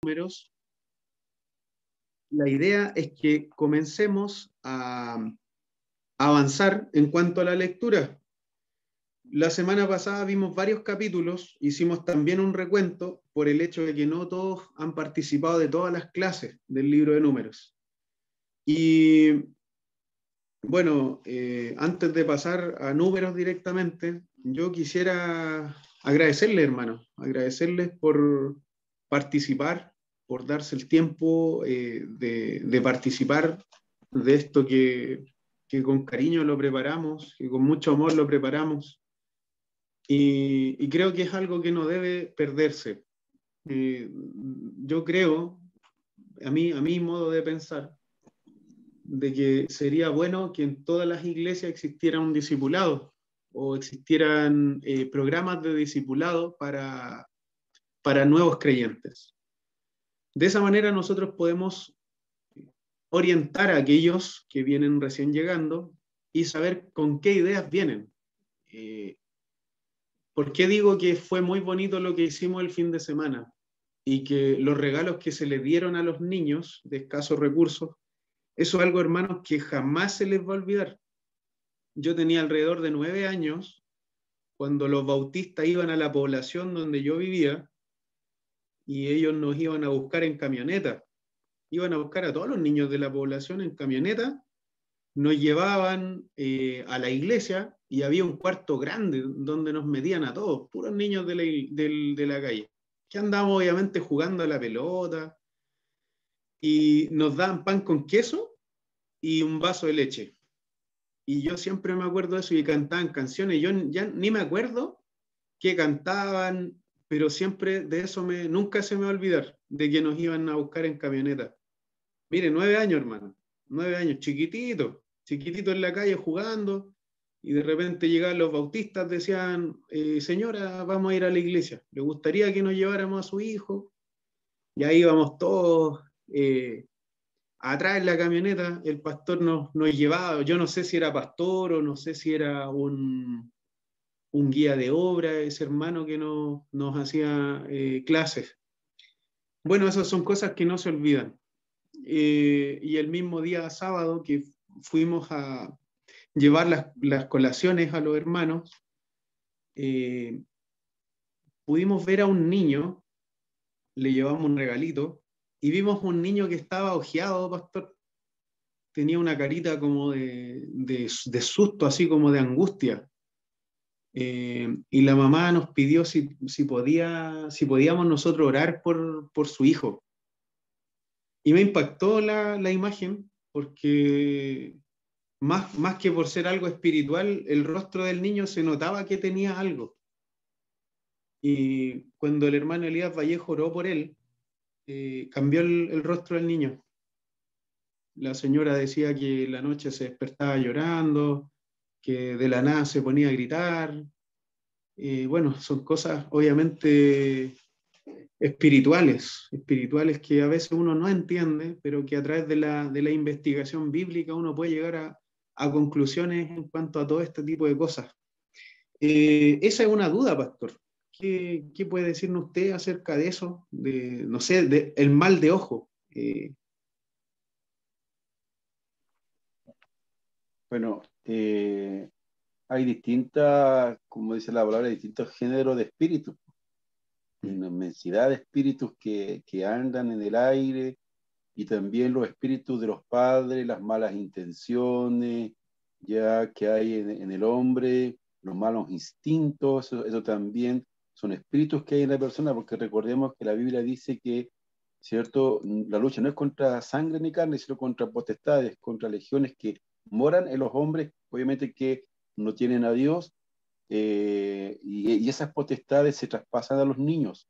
números, la idea es que comencemos a avanzar en cuanto a la lectura. La semana pasada vimos varios capítulos, hicimos también un recuento por el hecho de que no todos han participado de todas las clases del libro de números. Y bueno, antes de pasar a números directamente, yo quisiera agradecerles, hermanos, agradecerles por participar, por darse el tiempo de participar de esto que con cariño lo preparamos, que con mucho amor lo preparamos. Y creo que es algo que no debe perderse. Yo creo, a mi modo de pensar, de que sería bueno que en todas las iglesias existiera un discipulado o existieran programas de discipulado para nuevos creyentes. De esa manera nosotros podemos orientar a aquellos que vienen recién llegando y saber con qué ideas vienen. ¿Por qué digo que fue muy bonito lo que hicimos el fin de semana? Y que los regalos que se le dieron a los niños de escasos recursos, eso es algo, hermanos, que jamás se les va a olvidar. Yo tenía alrededor de 9 años cuando los bautistas iban a la población donde yo vivía y ellos nos iban a buscar en camioneta. Iban a buscar a todos los niños de la población en camioneta, nos llevaban a la iglesia y había un cuarto grande donde nos metían a todos, puros niños de la calle, que andábamos obviamente jugando a la pelota y nos daban pan con queso y un vaso de leche. Y yo siempre me acuerdo de eso y cantaban canciones. Yo ya ni me acuerdo qué cantaban, pero siempre de eso nunca se me va a olvidar, de que nos iban a buscar en camioneta. Mire, 9 años, hermano. 9 años, chiquitito, chiquitito en la calle jugando. Y de repente llegaban los bautistas, decían, señora, vamos a ir a la iglesia. ¿Le gustaría que nos lleváramos a su hijo? Y ahí íbamos todos atrás en la camioneta. El pastor nos llevaba. Yo no sé si era pastor o no sé si era un guía de obra, ese hermano que nos hacía clases. Bueno, esas son cosas que no se olvidan. Y el mismo día sábado que fuimos a llevar las colaciones a los hermanos, pudimos ver a un niño, le llevamos un regalito, y vimos un niño que estaba ojeado, pastor. Tenía una carita como de susto, así como de angustia. Y la mamá nos pidió si podíamos nosotros orar por su hijo. Y me impactó la imagen porque más que por ser algo espiritual, el rostro del niño se notaba que tenía algo. Y cuando el hermano Elías Vallejo oró por él, cambió el rostro del niño. La señora decía que la noche se despertaba llorando, que de la nada se ponía a gritar. Bueno, son cosas obviamente espirituales que a veces uno no entiende, pero que a través de la investigación bíblica uno puede llegar a conclusiones en cuanto a todo este tipo de cosas. Esa es una duda, pastor. ¿Qué puede decirnos usted acerca de eso? No sé, el mal de ojo. Bueno, hay distintas, como dice la palabra, distintos géneros de espíritus. Una inmensidad de espíritus que andan en el aire, y también los espíritus de los padres, las malas intenciones ya que hay en el hombre, los malos instintos, eso también son espíritus que hay en la persona, porque recordemos que la Biblia dice que, ¿cierto? La lucha no es contra sangre ni carne, sino contra potestades, contra legiones que moran en los hombres, obviamente que no tienen a Dios, y esas potestades se traspasan a los niños,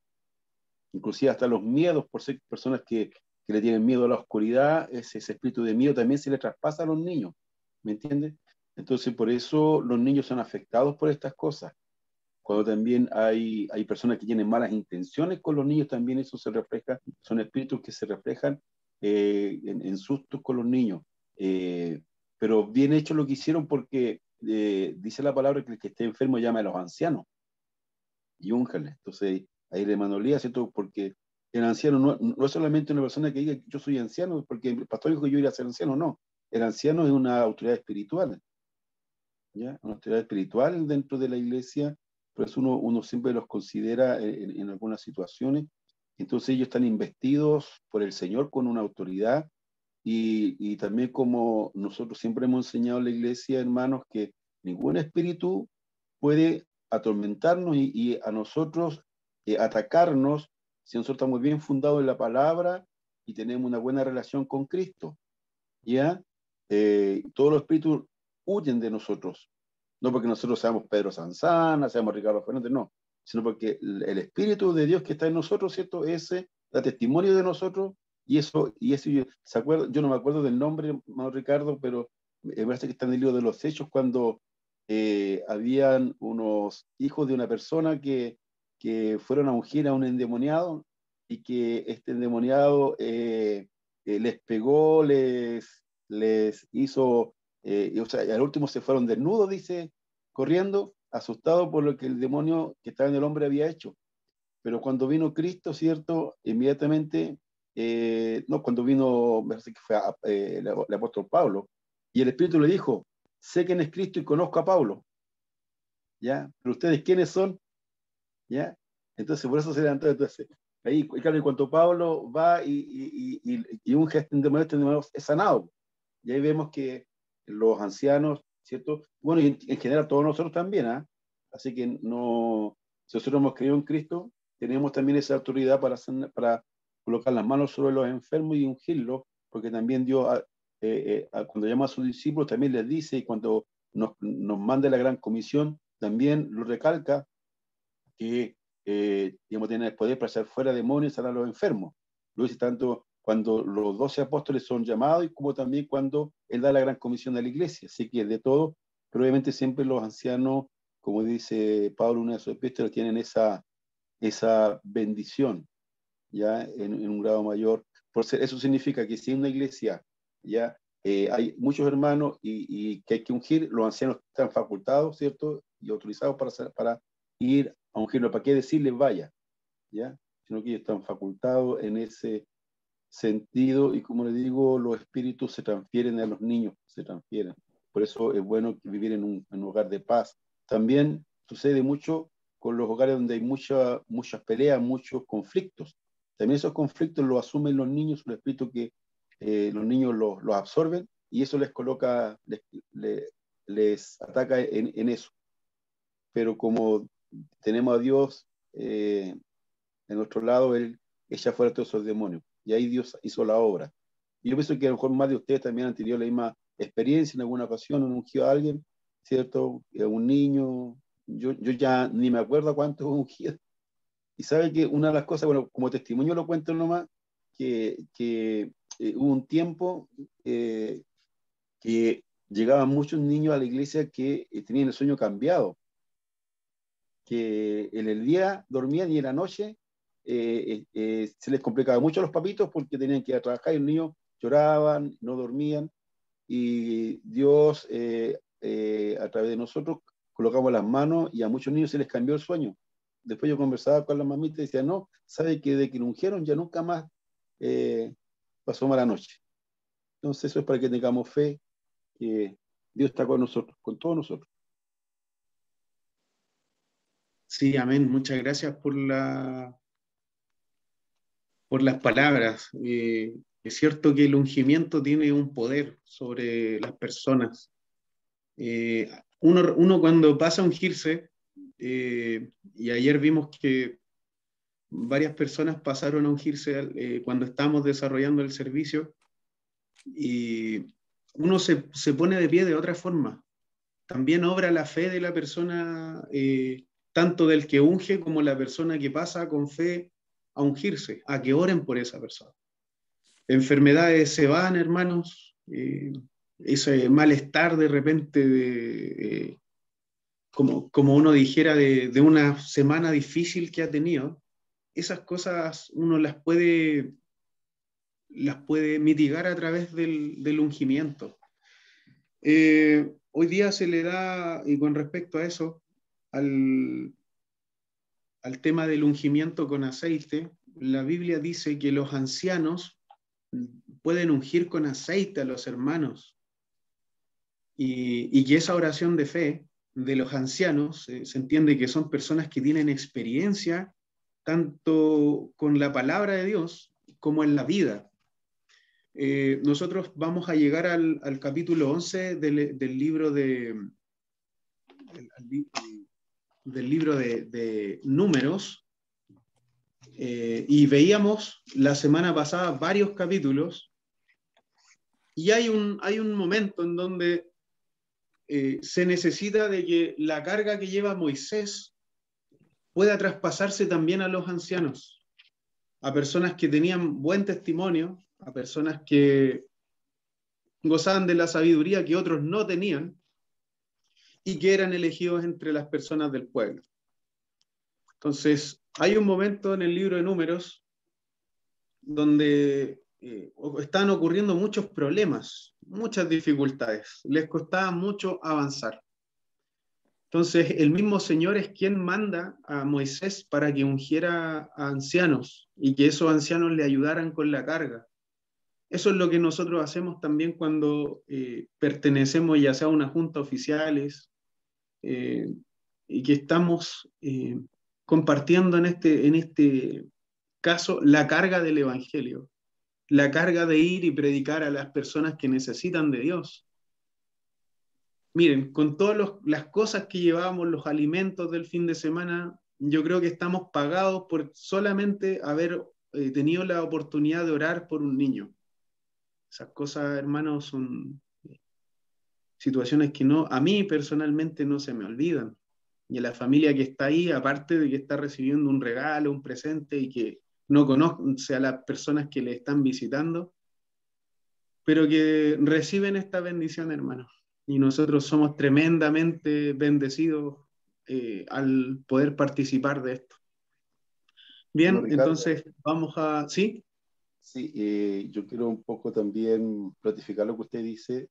inclusive hasta los miedos, por ser personas que le tienen miedo a la oscuridad, ese espíritu de miedo también se le traspasa a los niños, ¿me entiendes? Entonces, por eso los niños son afectados por estas cosas. Cuando también hay personas que tienen malas intenciones con los niños, también eso se refleja, son espíritus que se reflejan en sustos con los niños. Pero bien hecho lo que hicieron, porque dice la palabra que el que esté enfermo llama a los ancianos y úngale. Entonces, ahí le mandó Elías, ¿cierto? Porque El anciano no es solamente una persona que diga yo soy anciano, porque el pastor dijo que yo iba a ser anciano, no. El anciano es una autoridad espiritual, ¿ya? Una autoridad espiritual dentro de la iglesia, por eso uno siempre los considera en algunas situaciones. Entonces ellos están investidos por el Señor con una autoridad y también como nosotros siempre hemos enseñado en la iglesia, hermanos, que ningún espíritu puede atormentarnos y a nosotros atacarnos si nosotros estamos bien fundados en la palabra y tenemos una buena relación con Cristo. ¿Ya? Todos los espíritus huyen de nosotros, no porque nosotros seamos Pedro Sanzana, seamos Ricardo Fernández, no, sino porque el Espíritu de Dios que está en nosotros, ¿cierto? Ese da testimonio de nosotros y eso ¿se acuerda? Yo no me acuerdo del nombre, hermano Ricardo, pero me parece que está en el libro de los Hechos cuando habían unos hijos de una persona que fueron a ungir a un endemoniado y que este endemoniado les pegó, les hizo, o sea, al último se fueron desnudos, dice, corriendo, asustados por lo que el demonio que estaba en el hombre había hecho. Pero cuando vino Cristo, ¿cierto? Inmediatamente, no, cuando vino, me parece que fue el apóstol Pablo, y el Espíritu le dijo, sé quién es Cristo y conozco a Pablo, ¿ya? Pero ustedes, ¿quiénes son? ¿Ya? Entonces, por eso se levantó. Entonces, ahí, claro, en cuanto Pablo va y un gesto endemoniado es sanado. Y ahí vemos que los ancianos, ¿cierto? Bueno, y en general todos nosotros también, ¿ah? Así que no, si nosotros hemos creído en Cristo, tenemos también esa autoridad para colocar las manos sobre los enfermos y ungirlos, porque también Dios, cuando llama a sus discípulos, también les dice, y cuando nos manda la gran comisión, también lo recalca, que digamos, tienen el poder para echar fuera demonios y sanar a los enfermos. Lo dice tanto cuando los 12 apóstoles son llamados y como también cuando Él da la gran comisión a la iglesia. Así que de todo, pero obviamente siempre los ancianos, como dice Pablo en una de sus epístolas, tienen esa bendición ya en un grado mayor. Eso significa que si en una iglesia ya hay muchos hermanos y que hay que ungir, los ancianos están facultados, ¿cierto? Y autorizados para ir a ungirlo. ¿Para qué decirles vaya? ¿Ya? Sino que ellos están facultados en ese sentido y como les digo, los espíritus se transfieren a los niños, se transfieren. Por eso es bueno vivir en un hogar de paz. También sucede mucho con los hogares donde hay muchas peleas, muchos conflictos. También esos conflictos los asumen los niños, un espíritu que los niños los absorben y eso les coloca, les ataca en eso. Pero como tenemos a Dios en nuestro lado, Él echa fuera todos esos demonios. Y ahí Dios hizo la obra. Y yo pienso que a lo mejor más de ustedes también han tenido la misma experiencia en alguna ocasión, han ungido a alguien, ¿cierto? A un niño. Yo ya ni me acuerdo a cuántos he ungido. Y sabe que una de las cosas, bueno, como testimonio lo cuento nomás, que hubo un tiempo que llegaban muchos niños a la iglesia que tenían el sueño cambiado, que en el día dormían y en la noche se les complicaba mucho a los papitos porque tenían que ir a trabajar y los niños lloraban, no dormían y Dios a través de nosotros colocamos las manos y a muchos niños se les cambió el sueño. Después yo conversaba con la mamita y decía, no, sabe que de que lo ungieron ya nunca más eh, pasó mala noche. Entonces eso es para que tengamos fe que Dios está con nosotros, con todos nosotros. Sí, amén. Muchas gracias por las palabras. Es cierto que el ungimiento tiene un poder sobre las personas. Uno cuando pasa a ungirse, y ayer vimos que varias personas pasaron a ungirse cuando estábamos desarrollando el servicio, y uno se pone de pie de otra forma. También obra la fe de la persona, tanto del que unge como la persona que pasa con fe a ungirse, a que oren por esa persona. Enfermedades se van, hermanos, ese malestar de repente, como uno dijera, de una semana difícil que ha tenido, esas cosas uno las puede mitigar a través del ungimiento. Hoy día se le da, y con respecto a eso, al tema del ungimiento con aceite, la Biblia dice que los ancianos pueden ungir con aceite a los hermanos y que esa oración de fe de los ancianos se entiende que son personas que tienen experiencia tanto con la palabra de Dios como en la vida. Nosotros vamos a llegar al capítulo 11 del libro de Números, y veíamos la semana pasada varios capítulos, y hay un momento en donde se necesita de que la carga que lleva Moisés pueda traspasarse también a los ancianos, a personas que tenían buen testimonio, a personas que gozaban de la sabiduría que otros no tenían y que eran elegidos entre las personas del pueblo. Entonces, hay un momento en el libro de Números donde están ocurriendo muchos problemas, muchas dificultades, les costaba mucho avanzar. Entonces, el mismo Señor es quien manda a Moisés para que ungiera a ancianos y que esos ancianos le ayudaran con la carga. Eso es lo que nosotros hacemos también cuando pertenecemos ya sea a una junta oficiales y que estamos compartiendo en este caso la carga del Evangelio, la carga de ir y predicar a las personas que necesitan de Dios. Miren, con todas las cosas que llevábamos, los alimentos del fin de semana, yo creo que estamos pagados por solamente haber tenido la oportunidad de orar por un niño. Esas cosas, hermanos, son situaciones que a mí personalmente no se me olvidan. Y a la familia que está ahí, aparte de que está recibiendo un regalo, un presente y que no conoce a las personas que le están visitando, pero que reciben esta bendición, hermanos. Y nosotros somos tremendamente bendecidos al poder participar de esto. Bien, Bueno, Ricardo, entonces vamos a... ¿Sí? sí, yo quiero un poco también ratificar lo que usted dice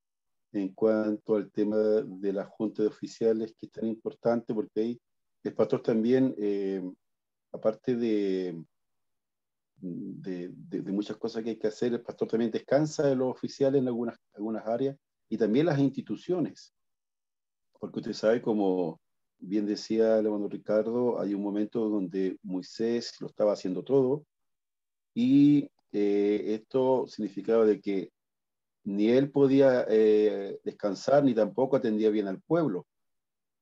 en cuanto al tema de la junta de oficiales, que es tan importante, porque ahí el pastor también, aparte de muchas cosas que hay que hacer, el pastor también descansa de los oficiales en algunas áreas y también las instituciones, porque usted sabe, como bien decía el hermano Ricardo, hay un momento donde Moisés lo estaba haciendo todo y esto significaba de que ni él podía descansar ni tampoco atendía bien al pueblo.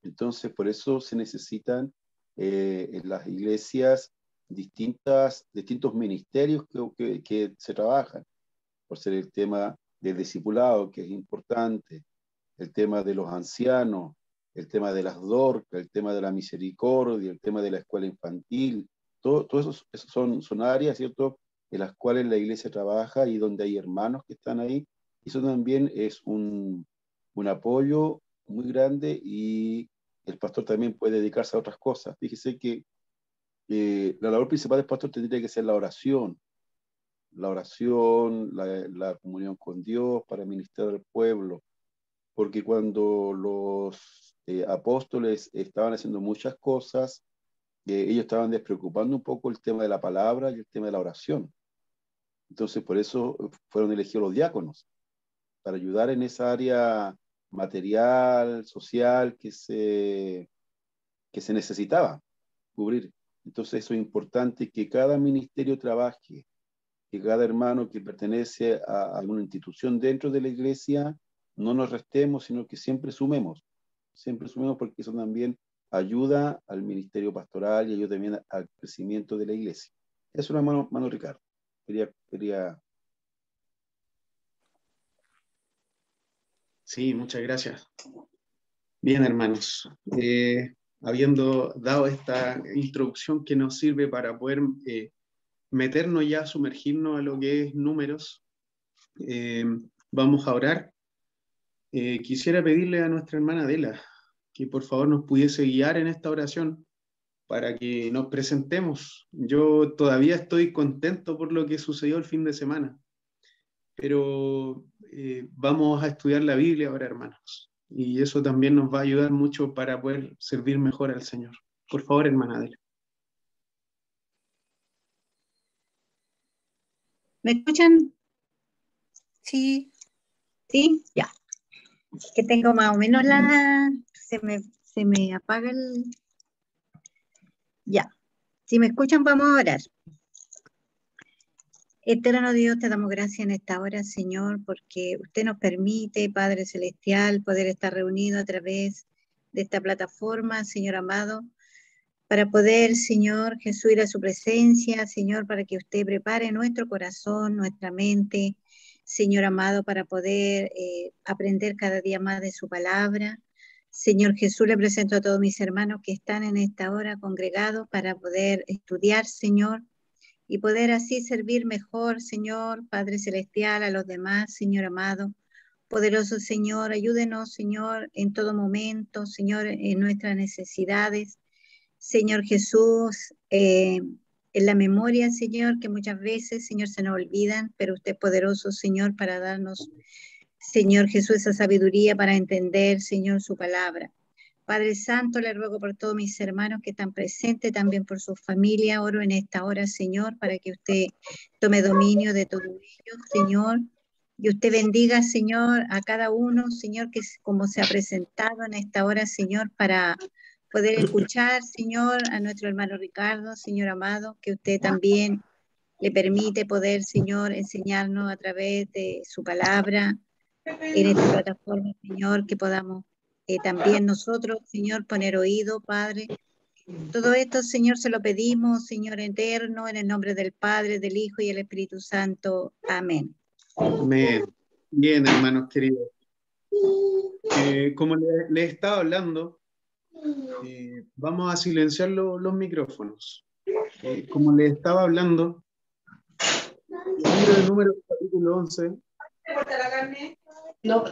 Entonces, por eso se necesitan en las iglesias distintos ministerios que se trabajan, por ser el tema del discipulado, que es importante, el tema de los ancianos, el tema de las DORCA, el tema de la misericordia, el tema de la escuela infantil, todo esos son áreas, ¿cierto?, en las cuales la iglesia trabaja y donde hay hermanos que están ahí. Eso también es un apoyo muy grande y el pastor también puede dedicarse a otras cosas. Fíjese que la labor principal del pastor tendría que ser la comunión con Dios para ministrar al pueblo, porque cuando los apóstoles estaban haciendo muchas cosas, ellos estaban despreocupando un poco el tema de la palabra y el tema de la oración. Entonces, por eso fueron elegidos los diáconos, para ayudar en esa área material, social, que se necesitaba cubrir. Entonces, eso es importante, que cada ministerio trabaje, que cada hermano que pertenece a alguna institución dentro de la iglesia, no nos restemos, sino que siempre sumemos, porque eso también ayuda al ministerio pastoral y ayuda también al crecimiento de la iglesia. Eso es una mano Ricardo. Quería... Sí, muchas gracias. Bien, hermanos, habiendo dado esta introducción que nos sirve para poder meternos ya, sumergirnos a lo que es Números, eh, vamos a orar. Quisiera pedirle a nuestra hermana Adela que por favor nos pudiese guiar en esta oración para que nos presentemos. Yo todavía estoy contento por lo que sucedió el fin de semana, pero vamos a estudiar la Biblia ahora, hermanos. Y eso también nos va a ayudar mucho para poder servir mejor al Señor. Por favor, hermana Adela. ¿Me escuchan? Sí, sí, ya. Que tengo más o menos se me apaga el... Ya. Si me escuchan, vamos a orar. Eterno Dios, te damos gracias en esta hora, Señor, porque usted nos permite, Padre Celestial, poder estar reunidos a través de esta plataforma, Señor amado, para poder, Señor Jesús, ir a su presencia, Señor, para que usted prepare nuestro corazón, nuestra mente, Señor amado, para poder aprender cada día más de su palabra. Señor Jesús, le presento a todos mis hermanos que están en esta hora congregados para poder estudiar, Señor, y poder así servir mejor, Señor, Padre Celestial, a los demás, Señor amado. Poderoso Señor, ayúdenos, Señor, en todo momento, Señor, en nuestras necesidades. Señor Jesús, en la memoria, Señor, que muchas veces, Señor, se nos olvidan, pero usted es poderoso, Señor, para darnos, Señor Jesús, esa sabiduría para entender, Señor, su palabra. Padre Santo, le ruego por todos mis hermanos que están presentes, también por su familia. Oro en esta hora, Señor, para que usted tome dominio de todo ello, Señor. Y usted bendiga, Señor, a cada uno, Señor, que como se ha presentado en esta hora, Señor, para poder escuchar, Señor, a nuestro hermano Ricardo, Señor amado, que usted también le permite poder, Señor, enseñarnos a través de su palabra en esta plataforma, Señor, que podamos también nosotros, Señor, poner oído, Padre. Todo esto, Señor, se lo pedimos, Señor eterno, en el nombre del Padre, del Hijo y del Espíritu Santo. Amén. Amén. Bien, hermanos queridos. Como les estaba hablando, vamos a silenciar los micrófonos. Como les estaba hablando, el libro de Números, capítulo 11. No,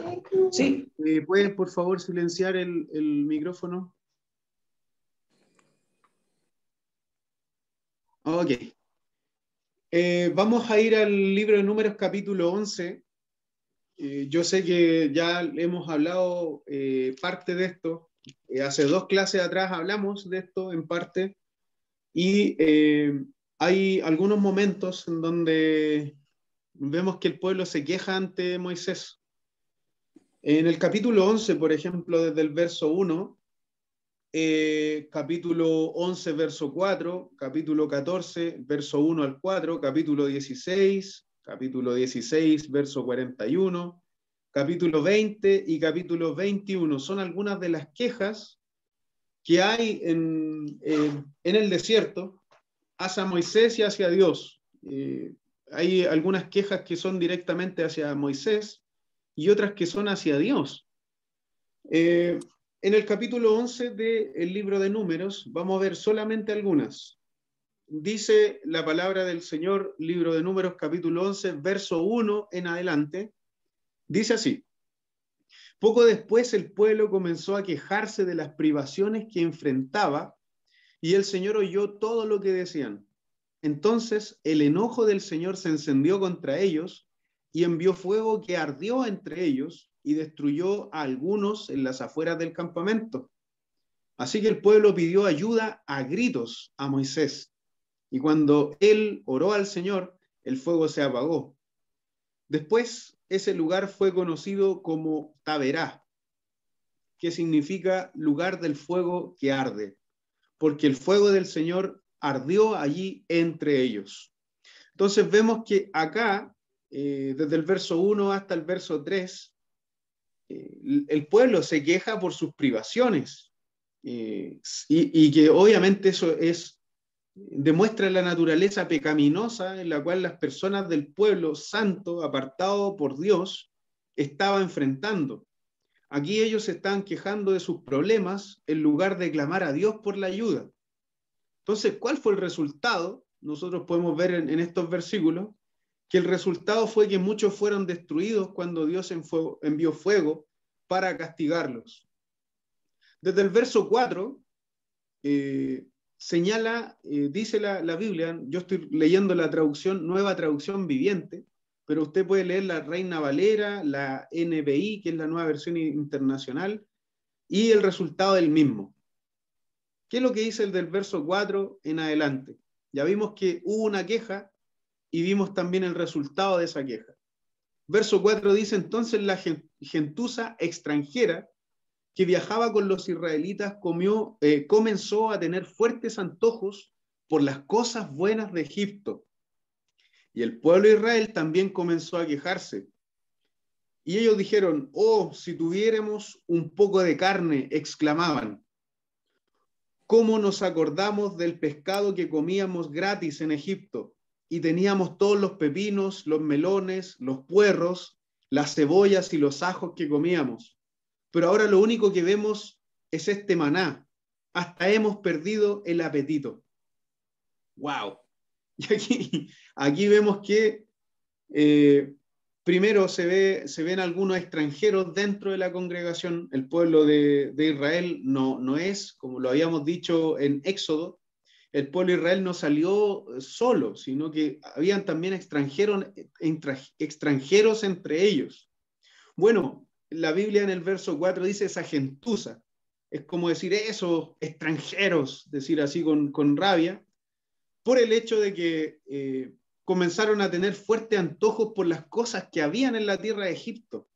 sí. ¿Pueden, por favor, silenciar el micrófono? Ok. Vamos a ir al libro de Números, capítulo 11. Yo sé que ya hemos hablado parte de esto. Hace 2 clases atrás hablamos de esto en parte. Y hay algunos momentos en donde vemos que el pueblo se queja ante Moisés. En el capítulo 11, por ejemplo, desde el verso 1, capítulo 11, verso 4, capítulo 14, verso 1 al 4, capítulo 16, verso 41, capítulo 20 y capítulo 21. Son algunas de las quejas que hay en el desierto hacia Moisés y hacia Dios. Hay algunas quejas que son directamente hacia Moisés y otras que son hacia Dios. En el capítulo 11 del libro de Números vamos a ver solamente algunas. Dice la palabra del Señor, libro de Números, capítulo 11, verso 1 en adelante. Dice así: poco después el pueblo comenzó a quejarse de las privaciones que enfrentaba y el Señor oyó todo lo que decían. Entonces el enojo del Señor se encendió contra ellos y envió fuego que ardió entre ellos y destruyó a algunos en las afueras del campamento. Así que el pueblo pidió ayuda a gritos a Moisés. Y cuando él oró al Señor, el fuego se apagó. Después, ese lugar fue conocido como Taberá, que significa lugar del fuego que arde, porque el fuego del Señor ardió allí entre ellos. Entonces vemos que acá, desde el verso 1 hasta el verso 3, el pueblo se queja por sus privaciones, y que obviamente eso demuestra la naturaleza pecaminosa en la cual las personas del pueblo santo, apartado por Dios, estaban enfrentando. Aquí ellos se están quejando de sus problemas en lugar de clamar a Dios por la ayuda. Entonces, ¿cuál fue el resultado? Nosotros podemos ver en estos versículos que el resultado fue que muchos fueron destruidos cuando Dios envió fuego para castigarlos. Desde el verso 4, señala, dice la Biblia, yo estoy leyendo la traducción, Nueva Traducción Viviente, pero usted puede leer la Reina Valera, la NBI, que es la Nueva Versión Internacional, y el resultado del mismo. ¿Qué es lo que dice el del verso 4 en adelante? Ya vimos que hubo una queja y vimos también el resultado de esa queja. Verso 4 dice: entonces la gentuza extranjera que viajaba con los israelitas comenzó a tener fuertes antojos por las cosas buenas de Egipto. Y el pueblo de Israel también comenzó a quejarse. Y ellos dijeron: oh, si tuviéramos un poco de carne, exclamaban. ¿Cómo nos acordamos del pescado que comíamos gratis en Egipto? Y teníamos todos los pepinos, los melones, los puerros, las cebollas y los ajos que comíamos. Pero ahora lo único que vemos es este maná. Hasta hemos perdido el apetito. ¡Wow! Y aquí vemos que primero se ven algunos extranjeros dentro de la congregación. El pueblo de Israel no es, como lo habíamos dicho en Éxodo, el pueblo de Israel no salió solo, sino que habían también extranjeros entre ellos. Bueno, la Biblia en el verso 4 dice esa gentuza. Es como decir esos extranjeros, decir así con rabia, por el hecho de que comenzaron a tener fuertes antojos por las cosas que habían en la tierra de Egipto.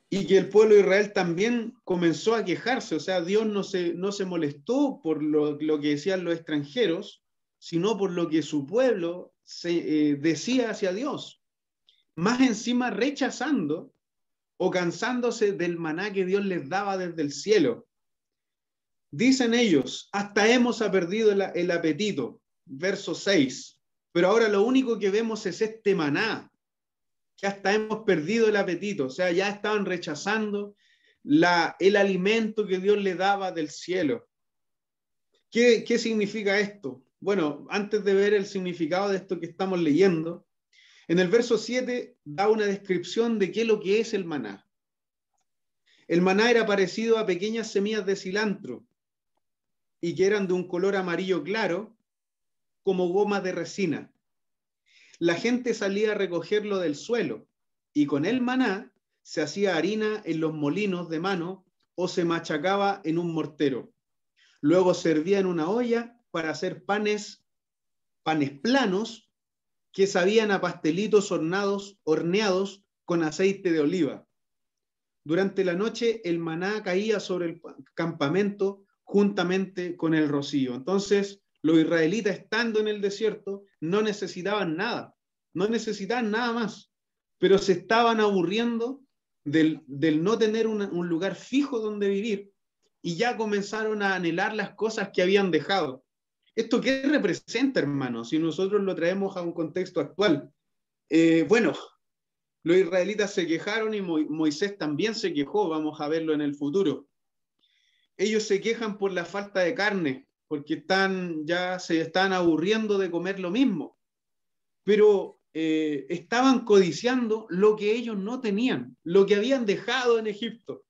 Y que el pueblo de Israel también comenzó a quejarse. O sea, Dios no se molestó por lo que decían los extranjeros, sino por lo que su pueblo decía hacia Dios. Más encima rechazando o cansándose del maná que Dios les daba desde el cielo. Dicen ellos: hasta hemos perdido el apetito. Verso 6. Pero ahora lo único que vemos es este maná, que hasta hemos perdido el apetito. O sea, ya estaban rechazando el alimento que Dios les daba del cielo. ¿Qué significa esto? Bueno, antes de ver el significado de esto que estamos leyendo, en el verso 7 da una descripción de qué es lo que es el maná. El maná era parecido a pequeñas semillas de cilantro y que eran de un color amarillo claro, como goma de resina. La gente salía a recogerlo del suelo y con el maná se hacía harina en los molinos de mano o se machacaba en un mortero. Luego servía en una olla para hacer panes planos que sabían a pastelitos horneados con aceite de oliva. Durante la noche el maná caía sobre el campamento juntamente con el rocío. Entonces, los israelitas, estando en el desierto, no necesitaban nada más, pero se estaban aburriendo del no tener un lugar fijo donde vivir y ya comenzaron a anhelar las cosas que habían dejado. ¿Esto qué representa, hermano? Si nosotros lo traemos a un contexto actual. Bueno, los israelitas se quejaron y Moisés también se quejó, vamos a verlo en el futuro. Ellos se quejan por la falta de carne, porque ya se están aburriendo de comer lo mismo, pero estaban codiciando lo que ellos no tenían, lo que habían dejado en Egipto.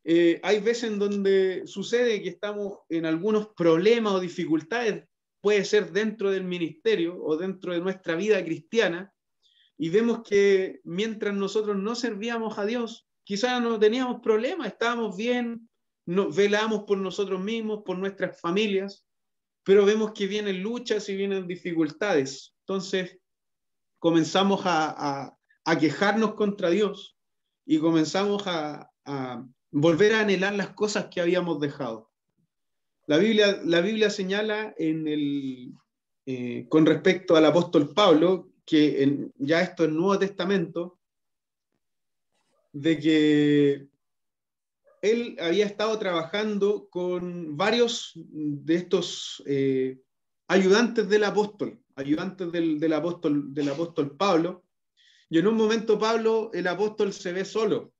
Hay veces en donde sucede que estamos en algunos problemas o dificultades, puede ser dentro del ministerio o dentro de nuestra vida cristiana, y vemos que mientras nosotros no servíamos a Dios, quizás no teníamos problemas, estábamos bien, velábamos por nosotros mismos, por nuestras familias, pero vemos que vienen luchas y vienen dificultades. Entonces comenzamos a quejarnos contra Dios y comenzamos a volver a anhelar las cosas que habíamos dejado. La Biblia señala con respecto al apóstol Pablo, que ya esto es Nuevo Testamento, de que él había estado trabajando con varios de estos ayudantes del apóstol Pablo, y en un momento el apóstol se ve solo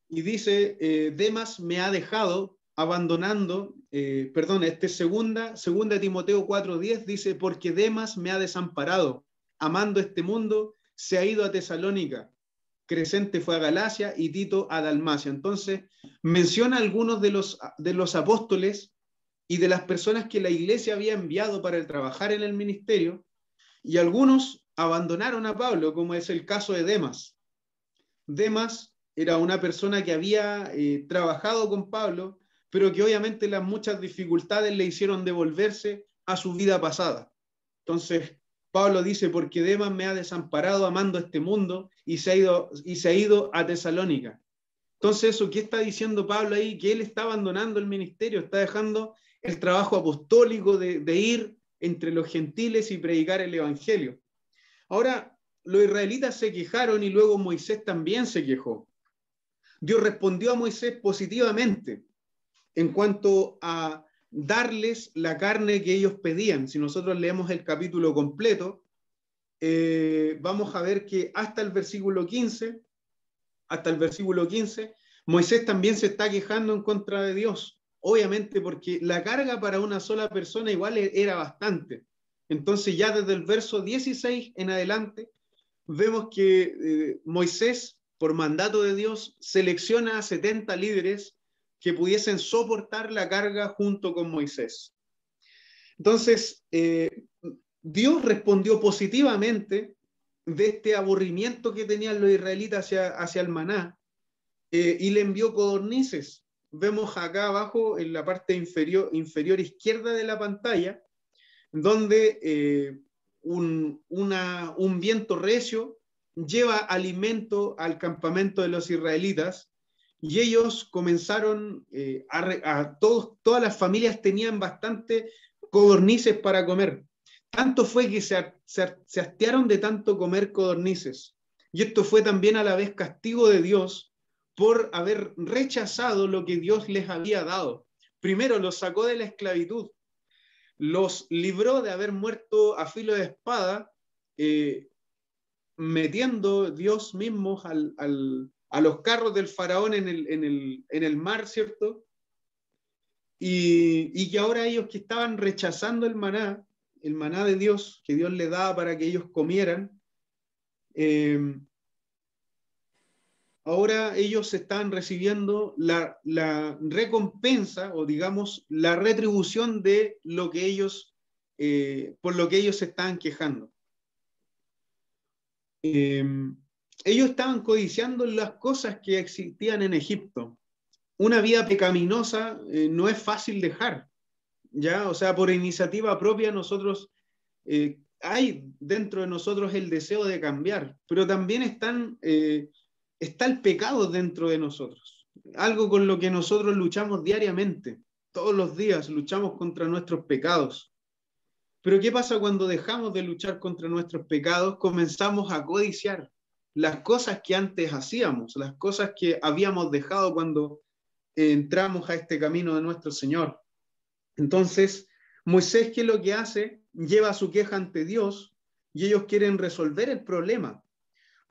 y dice: Demas me ha dejado abandonando, segunda Timoteo 4:10 dice: porque Demas me ha desamparado, amando este mundo, se ha ido a Tesalónica, Crescente fue a Galacia y Tito a Dalmacia. Entonces menciona algunos de los apóstoles y de las personas que la iglesia había enviado para trabajar en el ministerio, y algunos abandonaron a Pablo, como es el caso de Demas. Demas era una persona que había trabajado con Pablo, pero que obviamente las muchas dificultades le hicieron devolverse a su vida pasada. Entonces, Pablo dice, porque Demas me ha desamparado amando este mundo y se ha ido a Tesalónica. Entonces, ¿eso qué está diciendo Pablo ahí? Que él está abandonando el ministerio, está dejando el trabajo apostólico de ir entre los gentiles y predicar el evangelio. Ahora, los israelitas se quejaron y luego Moisés también se quejó. Dios respondió a Moisés positivamente en cuanto a darles la carne que ellos pedían. Si nosotros leemos el capítulo completo, vamos a ver que hasta el versículo 15, Moisés también se está quejando en contra de Dios, obviamente porque la carga para una sola persona igual era bastante. Entonces ya desde el verso 16 en adelante, vemos que Moisés, por mandato de Dios, selecciona a 70 líderes que pudiesen soportar la carga junto con Moisés. Entonces, Dios respondió positivamente de este aburrimiento que tenían los israelitas hacia el maná, y le envió codornices. Vemos acá abajo, en la parte inferior izquierda de la pantalla, donde un viento recio lleva alimento al campamento de los israelitas, y ellos comenzaron todas las familias tenían bastante codornices para comer. Tanto fue que se hastiaron de tanto comer codornices. Y esto fue también a la vez castigo de Dios por haber rechazado lo que Dios les había dado. Primero los sacó de la esclavitud, los libró de haber muerto a filo de espada, metiendo Dios mismo a los carros del faraón en el mar, ¿cierto? Y que ahora ellos que estaban rechazando el maná de Dios, que Dios les daba para que ellos comieran, ahora ellos están recibiendo la recompensa, o digamos, la retribución de lo que ellos, por lo que ellos se estaban quejando. Ellos estaban codiciando las cosas que existían en Egipto. Una vida pecaminosa no es fácil dejar, ¿ya? O sea, por iniciativa propia nosotros, hay dentro de nosotros el deseo de cambiar, pero también está el pecado dentro de nosotros, algo con lo que nosotros luchamos diariamente, todos los días luchamos contra nuestros pecados. Pero ¿qué pasa cuando dejamos de luchar contra nuestros pecados? Comenzamos a codiciar las cosas que antes hacíamos, las cosas que habíamos dejado cuando entramos a este camino de nuestro Señor. Entonces, Moisés, ¿qué es lo que hace? Lleva su queja ante Dios y ellos quieren resolver el problema.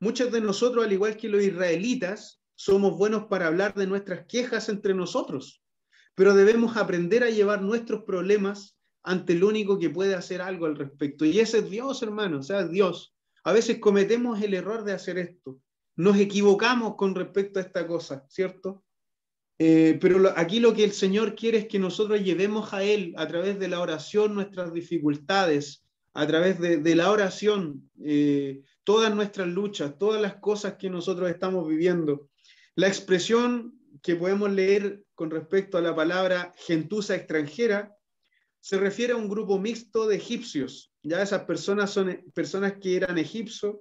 Muchos de nosotros, al igual que los israelitas, somos buenos para hablar de nuestras quejas entre nosotros, pero debemos aprender a llevar nuestros problemas ante el único que puede hacer algo al respecto. Y ese es Dios, hermano, o sea, Dios. A veces cometemos el error de hacer esto. Nos equivocamos con respecto a esta cosa, ¿cierto? Pero aquí lo que el Señor quiere es que nosotros llevemos a Él a través de la oración nuestras dificultades, a través de la oración todas nuestras luchas, todas las cosas que nosotros estamos viviendo. La expresión que podemos leer con respecto a la palabra gentuza extranjera se refiere a un grupo mixto de egipcios. Ya esas personas son personas que eran egipcios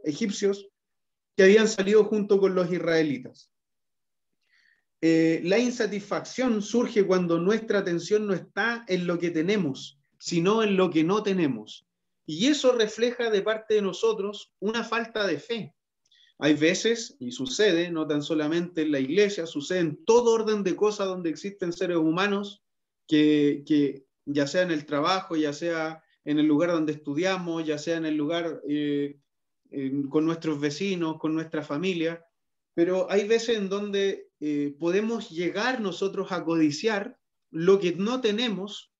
que habían salido junto con los israelitas. La insatisfacción surge cuando nuestra atención no está en lo que tenemos, sino en lo que no tenemos. Y eso refleja de parte de nosotros una falta de fe. Hay veces, y sucede, no tan solamente en la iglesia, sucede en todo orden de cosas donde existen seres humanos que ya sea en el trabajo, ya sea en el lugar donde estudiamos, ya sea en el lugar con nuestros vecinos, con nuestra familia, pero hay veces en donde podemos llegar nosotros a codiciar lo que no tenemos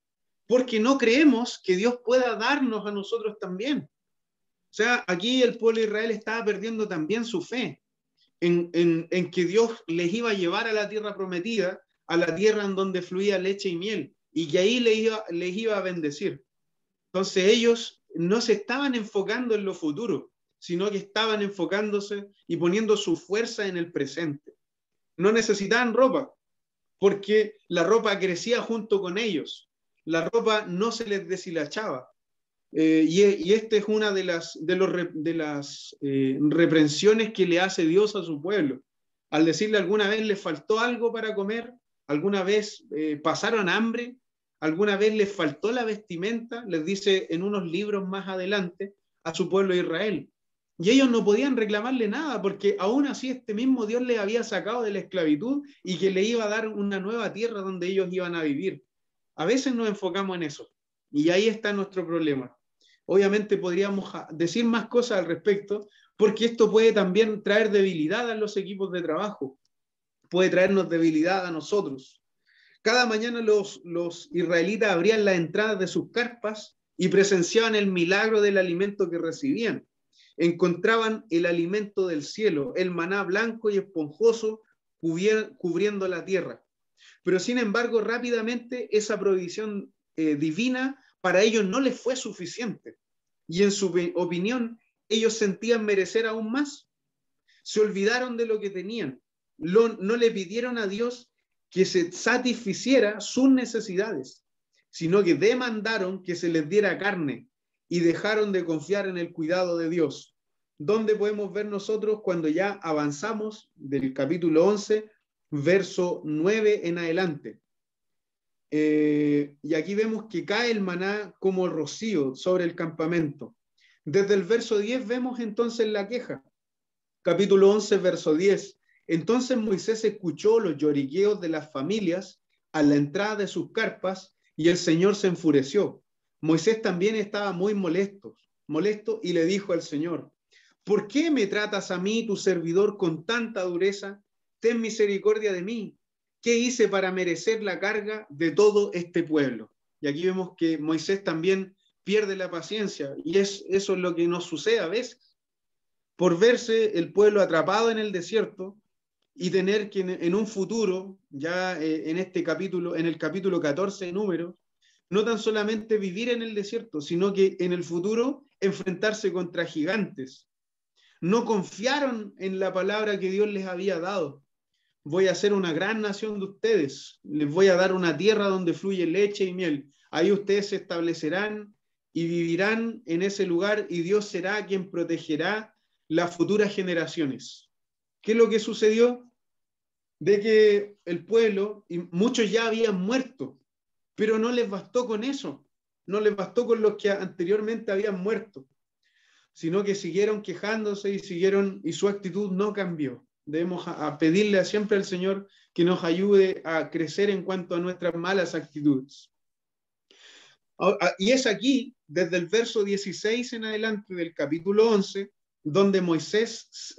porque no creemos que Dios pueda darnos a nosotros también. O sea, aquí el pueblo de Israel estaba perdiendo también su fe en que Dios les iba a llevar a la tierra prometida, a la tierra en donde fluía leche y miel, y que ahí les iba a bendecir. Entonces ellos no se estaban enfocando en lo futuro, sino que estaban enfocándose y poniendo su fuerza en el presente. No necesitaban ropa, porque la ropa crecía junto con ellos. La ropa no se les deshilachaba. Y esta es una de las reprensiones que le hace Dios a su pueblo. Al decirle alguna vez les faltó algo para comer, alguna vez pasaron hambre, alguna vez les faltó la vestimenta, les dice en unos libros más adelante a su pueblo de Israel. Y ellos no podían reclamarle nada, porque aún así este mismo Dios les había sacado de la esclavitud y que le iba a dar una nueva tierra donde ellos iban a vivir. A veces nos enfocamos en eso, y ahí está nuestro problema. Obviamente podríamos decir más cosas al respecto, porque esto puede también traer debilidad a los equipos de trabajo, puede traernos debilidad a nosotros. Cada mañana los israelitas abrían las entradas de sus carpas y presenciaban el milagro del alimento que recibían. Encontraban el alimento del cielo, el maná blanco y esponjoso cubriendo la tierra. Pero sin embargo, rápidamente esa provisión divina para ellos no les fue suficiente. Y en su opinión, ellos sentían merecer aún más. Se olvidaron de lo que tenían. No le pidieron a Dios que se satisficiera sus necesidades, sino que demandaron que se les diera carne y dejaron de confiar en el cuidado de Dios. ¿Dónde podemos ver nosotros cuando ya avanzamos del capítulo 11, verso 9 en adelante? Y aquí vemos que cae el maná como rocío sobre el campamento. Desde el verso 10 vemos entonces la queja. Capítulo 11, verso 10. Entonces Moisés escuchó los lloriqueos de las familias a la entrada de sus carpas y el Señor se enfureció. Moisés también estaba muy molesto y le dijo al Señor: ¿por qué me tratas a mí, tu servidor, con tanta dureza? Ten misericordia de mí. ¿Qué hice para merecer la carga de todo este pueblo? Y aquí vemos que Moisés también pierde la paciencia, y eso es lo que nos sucede a veces. Por verse el pueblo atrapado en el desierto y tener que en un futuro, ya en este capítulo, en el capítulo 14 de Números, no tan solamente vivir en el desierto, sino que en el futuro enfrentarse contra gigantes. No confiaron en la palabra que Dios les había dado. Voy a hacer una gran nación de ustedes, les voy a dar una tierra donde fluye leche y miel. Ahí ustedes se establecerán y vivirán en ese lugar, y Dios será quien protegerá las futuras generaciones. ¿Qué es lo que sucedió? De que el pueblo, y muchos ya habían muerto, pero no les bastó con eso, no les bastó con los que anteriormente habían muerto, sino que siguieron quejándose y su actitud no cambió. Debemos pedirle siempre al Señor que nos ayude a crecer en cuanto a nuestras malas actitudes. Y es aquí, desde el verso 16 en adelante del capítulo 11, donde Moisés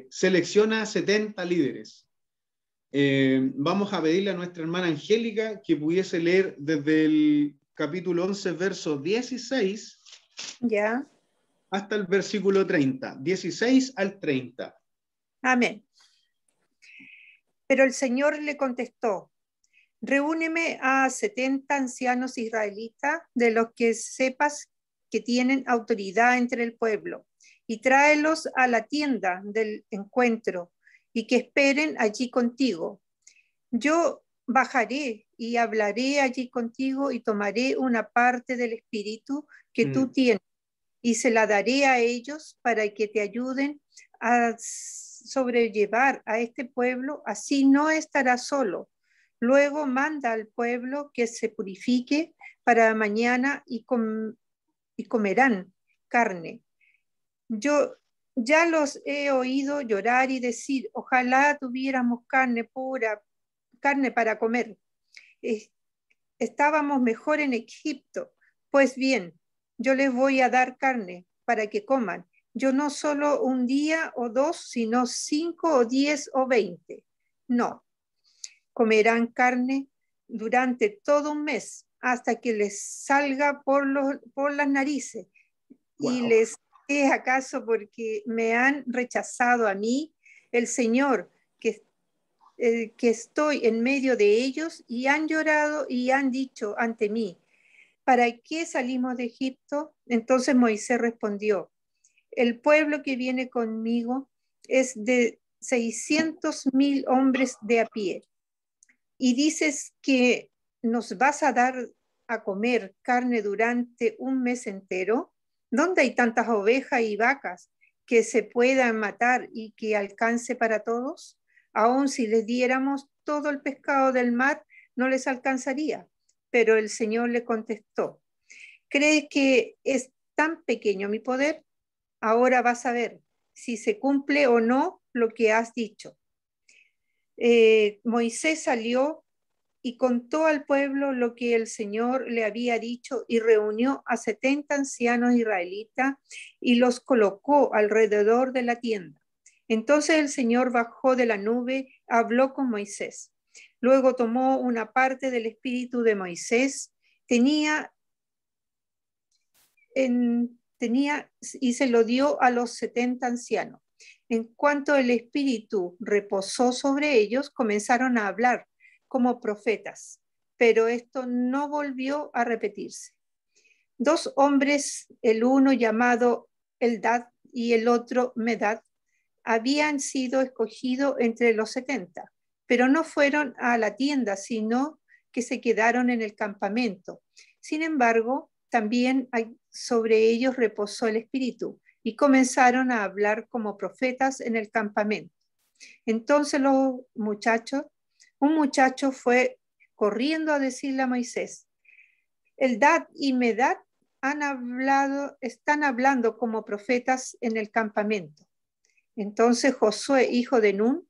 selecciona 70 líderes. Vamos a pedirle a nuestra hermana Angélica que pudiese leer desde el capítulo 11, verso 16 ya, hasta el versículo 30, 16 al 30. Amén. Pero el Señor le contestó: reúneme a 70 ancianos israelitas, de los que sepas que tienen autoridad entre el pueblo, y tráelos a la tienda del encuentro, y que esperen allí contigo. Yo bajaré y hablaré allí contigo, y tomaré una parte del espíritu que tú tienes, y se la daré a ellos para que te ayuden a sobrellevar a este pueblo, así no estarás solo. Luego manda al pueblo que se purifique para mañana y comerán carne. Yo ya los he oído llorar y decir: ojalá tuviéramos carne pura, carne para comer. Estábamos mejor en Egipto. Pues bien, yo les voy a dar carne para que coman. Yo no solo un día o dos, sino 5 o 10 o 20. No, comerán carne durante todo un mes, hasta que les salga por las narices. Wow. Y les es acaso porque me han rechazado a mí, el Señor, que estoy en medio de ellos, y han llorado y han dicho ante mí: ¿para qué salimos de Egipto? Entonces Moisés respondió: el pueblo que viene conmigo es de 600,000 hombres de a pie. Y dices que nos vas a dar a comer carne durante un mes entero? ¿Dónde hay tantas ovejas y vacas que se puedan matar y que alcance para todos? Aun si les diéramos todo el pescado del mar, no les alcanzaría. Pero el Señor le contestó: ¿crees que es tan pequeño mi poder? Ahora vas a ver si se cumple o no lo que has dicho. Moisés salió y contó al pueblo lo que el Señor le había dicho y reunió a 70 ancianos israelitas y los colocó alrededor de la tienda. Entonces el Señor bajó de la nube, habló con Moisés. Luego tomó una parte del espíritu de Moisés, tenía y se lo dio a los 70 ancianos. En cuanto el espíritu reposó sobre ellos, comenzaron a hablar como profetas, pero esto no volvió a repetirse. 2 hombres, el uno llamado Eldad y el otro Medad, habían sido escogidos entre los 70, pero no fueron a la tienda, sino que se quedaron en el campamento. Sin embargo, también sobre ellos reposó el espíritu y comenzaron a hablar como profetas en el campamento. Entonces un muchacho fue corriendo a decirle a Moisés: Eldad y Medad están hablando como profetas en el campamento. Entonces Josué, hijo de Nun,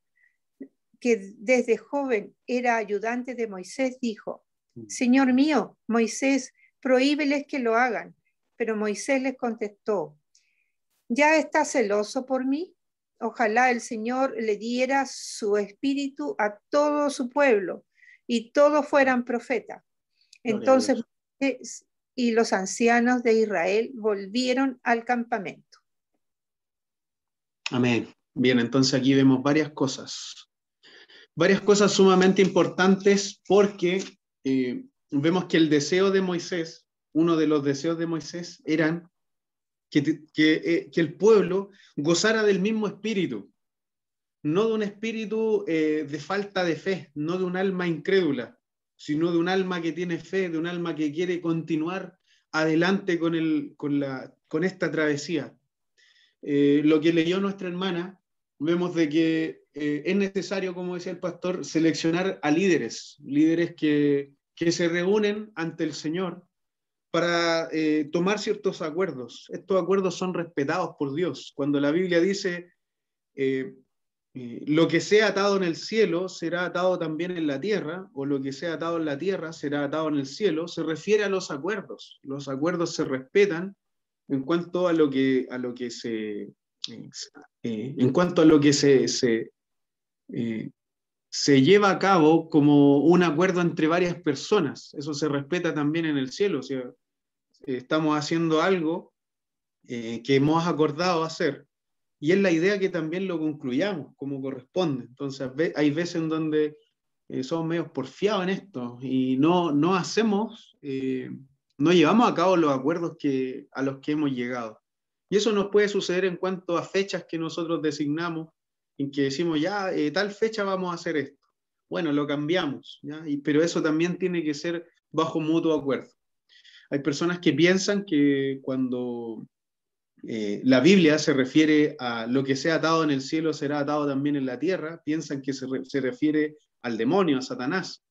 que desde joven era ayudante de Moisés, dijo: Señor mío, Moisés, prohíbeles que lo hagan. Pero Moisés les contestó: ¿ya está celoso por mí? Ojalá el Señor le diera su espíritu a todo su pueblo y todos fueran profetas. Entonces Moisés y los ancianos de Israel volvieron al campamento. Amén. Bien, entonces aquí vemos varias cosas sumamente importantes, porque vemos que el deseo de Moisés, uno de los deseos de Moisés, eran que el pueblo gozara del mismo espíritu, no de un espíritu de falta de fe, no de un alma incrédula, sino de un alma que tiene fe, de un alma que quiere continuar adelante con esta travesía. Lo que leyó nuestra hermana, vemos de que es necesario, como decía el pastor, seleccionar a líderes que se reúnen ante el Señor para tomar ciertos acuerdos. Estos acuerdos son respetados por Dios. Cuando la Biblia dice lo que sea atado en el cielo será atado también en la tierra, o lo que sea atado en la tierra será atado en el cielo, se refiere a los acuerdos. Los acuerdos se respetan en cuanto a lo que se lleva a cabo como un acuerdo entre varias personas. Eso se respeta también en el cielo. O sea, estamos haciendo algo que hemos acordado hacer, y es la idea que también lo concluyamos como corresponde. Entonces hay veces en donde somos medio porfiados en esto y no hacemos, no llevamos a cabo los acuerdos a los que hemos llegado. Y eso nos puede suceder en cuanto a fechas que nosotros designamos, en que decimos, ya, tal fecha vamos a hacer esto. Bueno, lo cambiamos, ¿ya? Pero eso también tiene que ser bajo mutuo acuerdo. Hay personas que piensan que cuando la Biblia se refiere a lo que sea atado en el cielo será atado también en la tierra, piensan que se refiere al demonio, a Satanás.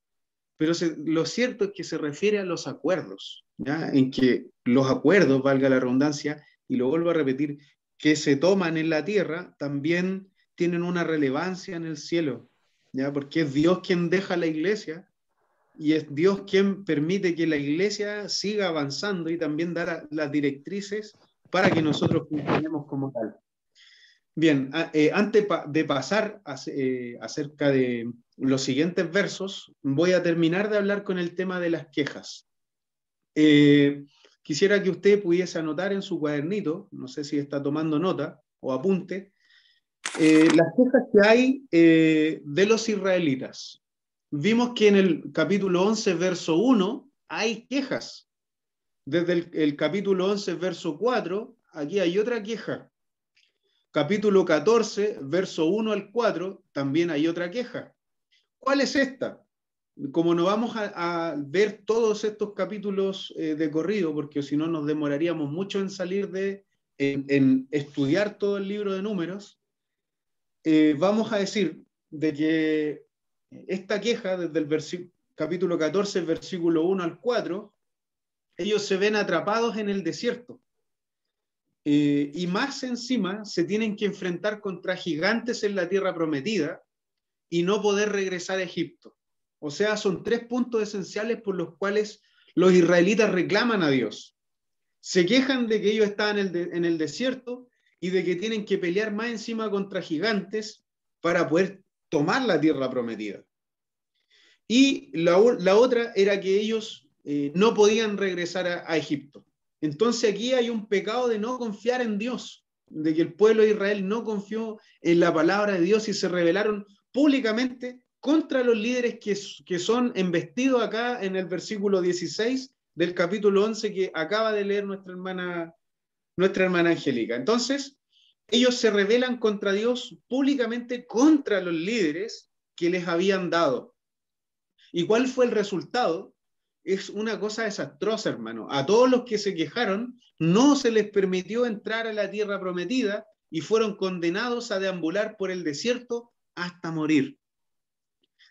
Pero lo cierto es que se refiere a los acuerdos, ¿ya? En que los acuerdos, valga la redundancia, y lo vuelvo a repetir, que se toman en la tierra también tienen una relevancia en el cielo, ¿ya? Porque es Dios quien deja la iglesia y es Dios quien permite que la iglesia siga avanzando y también dar las directrices para que nosotros funcionemos como tal. Bien, antes de pasar acerca de los siguientes versos, voy a terminar de hablar con el tema de las quejas. Quisiera que usted pudiese anotar en su cuadernito, no sé si está tomando nota o apunte, las quejas que hay de los israelitas. Vimos que en el capítulo 11, verso 1, hay quejas. Desde el capítulo 11, verso 4, aquí hay otra queja. Capítulo 14, verso 1 al 4, también hay otra queja. ¿Cuál es esta? como no vamos a ver todos estos capítulos de corrido, porque si no nos demoraríamos mucho en salir en estudiar todo el libro de Números, vamos a decir de que esta queja, desde el capítulo 14, versículo 1 al 4, ellos se ven atrapados en el desierto. Y más encima se tienen que enfrentar contra gigantes en la tierra prometida y no poder regresar a Egipto. O sea, son 3 puntos esenciales por los cuales los israelitas reclaman a Dios. Se quejan de que ellos están en el desierto y de que tienen que pelear más encima contra gigantes para poder tomar la tierra prometida. Y la otra era que ellos no podían regresar a Egipto. Entonces aquí hay un pecado de no confiar en Dios, de que el pueblo de Israel no confió en la palabra de Dios y se rebelaron públicamente contra los líderes que son embestidos acá en el versículo 16 del capítulo 11 que acaba de leer nuestra hermana Angélica. Entonces, ellos se rebelan contra Dios públicamente contra los líderes que les habían dado. ¿Y cuál fue el resultado? Es una cosa desastrosa, hermano. A todos los que se quejaron no se les permitió entrar a la tierra prometida y fueron condenados a deambular por el desierto hasta morir.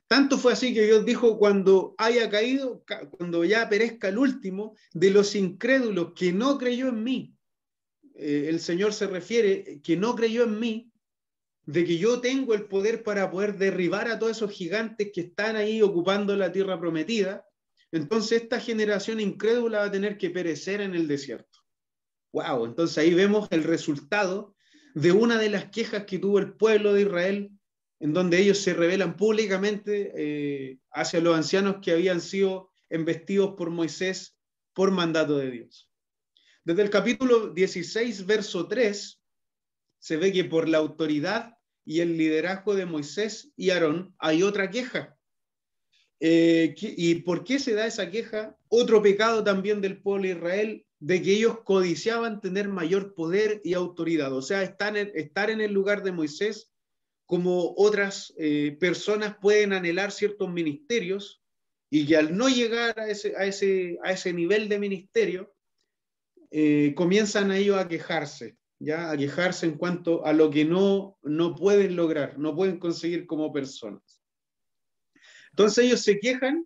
Tanto fue así que Dios dijo, cuando haya caído, cuando ya perezca el último de los incrédulos que no creyó en mí, el Señor se refiere que no creyó en mí, de que yo tengo el poder para poder derribar a todos esos gigantes que están ahí ocupando la tierra prometida, entonces esta generación incrédula va a tener que perecer en el desierto. ¡Wow! Entonces ahí vemos el resultado de una de las quejas que tuvo el pueblo de Israel, en donde ellos se rebelan públicamente hacia los ancianos que habían sido embestidos por Moisés por mandato de Dios. Desde el capítulo 16, verso 3, se ve que por la autoridad y el liderazgo de Moisés y Aarón hay otra queja. ¿Y por qué se da esa queja? Otro pecado también del pueblo de Israel, de que ellos codiciaban tener mayor poder y autoridad, o sea, estar en el lugar de Moisés, como otras personas pueden anhelar ciertos ministerios, y que al no llegar a ese nivel de ministerio, comienzan a ellos a quejarse, ¿ya? A quejarse en cuanto a lo que no pueden lograr, no pueden conseguir como personas. Entonces ellos se quejan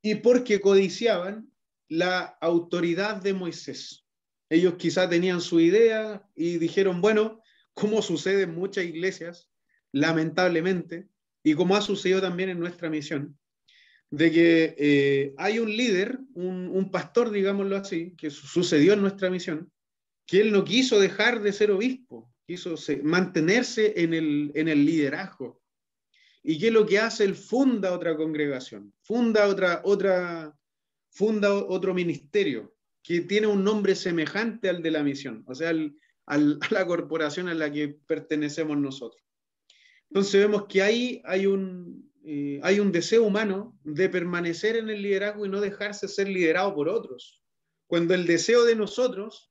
y porque codiciaban la autoridad de Moisés. Ellos quizá tenían su idea y dijeron, bueno, como sucede en muchas iglesias, lamentablemente, y como ha sucedido también en nuestra misión, de que hay un líder, un pastor, digámoslo así, que sucedió en nuestra misión, que él no quiso dejar de ser obispo, quiso mantenerse en el liderazgo. ¿Y qué es lo que hace? Él funda otra congregación, funda otro ministerio que tiene un nombre semejante al de la misión, o sea, a la corporación a la que pertenecemos nosotros. Entonces vemos que ahí hay un deseo humano de permanecer en el liderazgo y no dejarse ser liderado por otros. Cuando el deseo de nosotros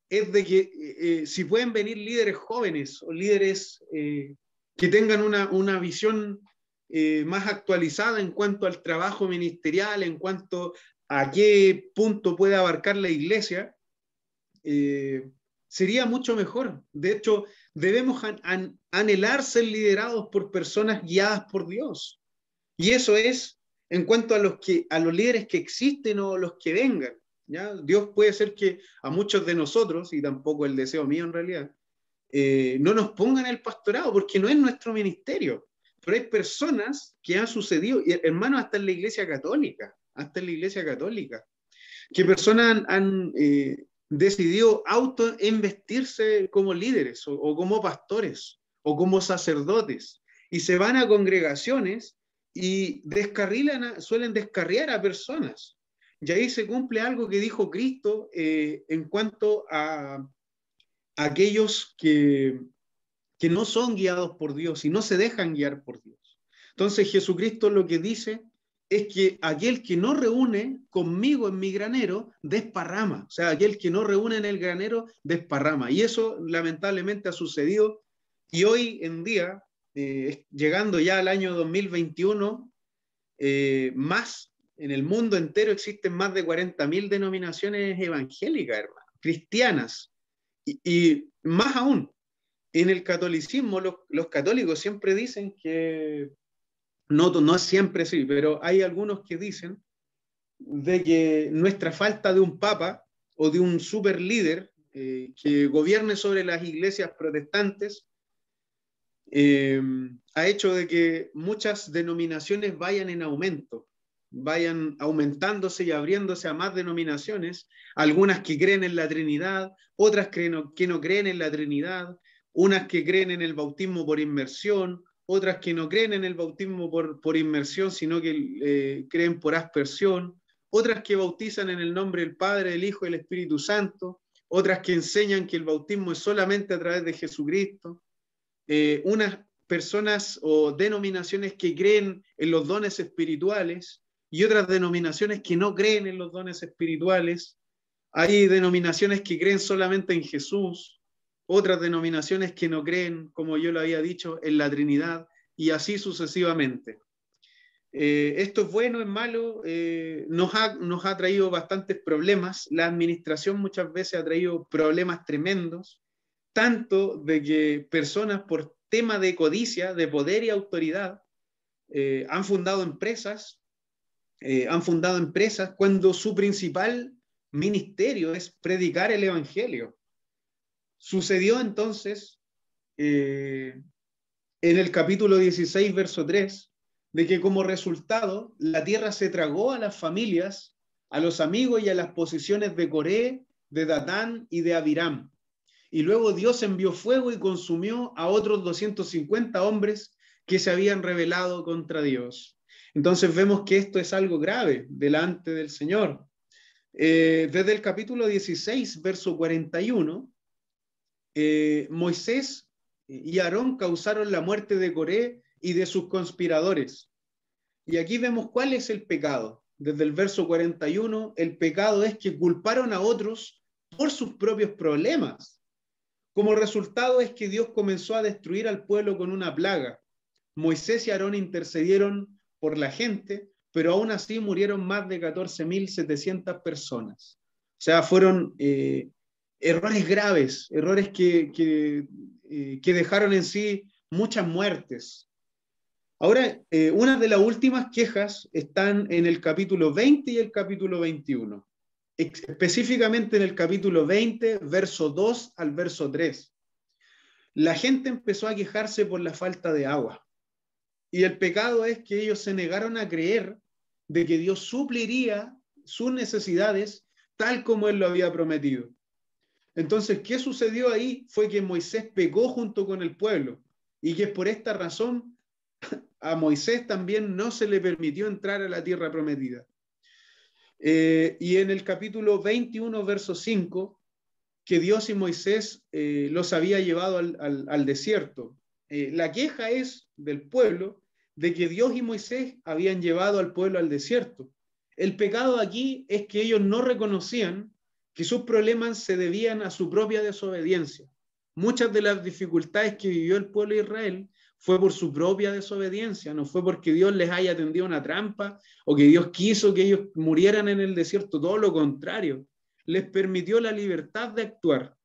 es de que si pueden venir líderes jóvenes o líderes que tengan una visión más actualizada en cuanto al trabajo ministerial, en cuanto a qué punto puede abarcar la iglesia, sería mucho mejor. De hecho, debemos anhelar ser liderados por personas guiadas por Dios. Y eso es en cuanto a los líderes que existen o los que vengan, ¿ya? Dios puede ser que a muchos de nosotros, y tampoco el deseo mío en realidad, no nos pongan el pastorado porque no es nuestro ministerio. Pero hay personas que han sucedido, y hermanos, hasta en la iglesia católica, que personas han decidido autoinvestirse como líderes o como pastores o como sacerdotes y se van a congregaciones y suelen descarriar a personas. Y ahí se cumple algo que dijo Cristo en cuanto a aquellos que no son guiados por Dios y no se dejan guiar por Dios. Entonces Jesucristo lo que dice es que aquel que no reúne conmigo en mi granero, desparrama. O sea, aquel que no reúne en el granero, desparrama. Y eso lamentablemente ha sucedido. Y hoy en día, llegando ya al año 2021, más, en el mundo entero existen más de 40.000 denominaciones evangélicas, hermano, cristianas. Y más aún, en el catolicismo, los católicos siempre dicen que, no siempre sí, pero hay algunos que dicen de que nuestra falta de un papa o de un super líder que gobierne sobre las iglesias protestantes ha hecho de que muchas denominaciones vayan en aumento, vayan aumentándose y abriéndose a más denominaciones, algunas que creen en la Trinidad, otras que no creen en la Trinidad, unas que creen en el bautismo por inmersión, otras que no creen en el bautismo por inmersión, sino que creen por aspersión, otras que bautizan en el nombre del Padre, del Hijo y del Espíritu Santo, otras que enseñan que el bautismo es solamente a través de Jesucristo, unas personas o denominaciones que creen en los dones espirituales y otras denominaciones que no creen en los dones espirituales. Hay denominaciones que creen solamente en Jesús, otras denominaciones que no creen, como yo lo había dicho, en la Trinidad, y así sucesivamente. Esto es bueno, es malo, nos ha traído bastantes problemas. La administración muchas veces ha traído problemas tremendos, tanto de que personas por tema de codicia, de poder y autoridad, han fundado empresas cuando su principal ministerio es predicar el evangelio. Sucedió entonces en el capítulo 16, verso 3, de que como resultado la tierra se tragó a las familias, a los amigos y a las posesiones de Coré, de Datán y de Abiram. Y luego Dios envió fuego y consumió a otros 250 hombres que se habían rebelado contra Dios. Entonces vemos que esto es algo grave delante del Señor. Desde el capítulo 16, verso 41, Moisés y Aarón causaron la muerte de Coré y de sus conspiradores. Y aquí vemos cuál es el pecado. Desde el verso 41, el pecado es que culparon a otros por sus propios problemas. Como resultado es que Dios comenzó a destruir al pueblo con una plaga. Moisés y Aarón intercedieron por la gente, pero aún así murieron más de 14.700 personas. O sea, fueron errores graves, errores que dejaron en sí muchas muertes. Ahora, una de las últimas quejas están en el capítulo 20 y el capítulo 21. Específicamente en el capítulo 20, verso 2 al verso 3. La gente empezó a quejarse por la falta de agua. Y el pecado es que ellos se negaron a creer de que Dios supliría sus necesidades tal como Él lo había prometido. Entonces, ¿qué sucedió ahí? Fue que Moisés pecó junto con el pueblo y que por esta razón a Moisés también no se le permitió entrar a la tierra prometida. Y en el capítulo 21, verso 5, que Dios y Moisés los había llevado al desierto. La queja es del pueblo de que Dios y Moisés habían llevado al pueblo al desierto. El pecado aquí es que ellos no reconocían que sus problemas se debían a su propia desobediencia. Muchas de las dificultades que vivió el pueblo de Israel fue por su propia desobediencia, no fue porque Dios les haya tendido una trampa o que Dios quiso que ellos murieran en el desierto, todo lo contrario, les permitió la libertad de actuar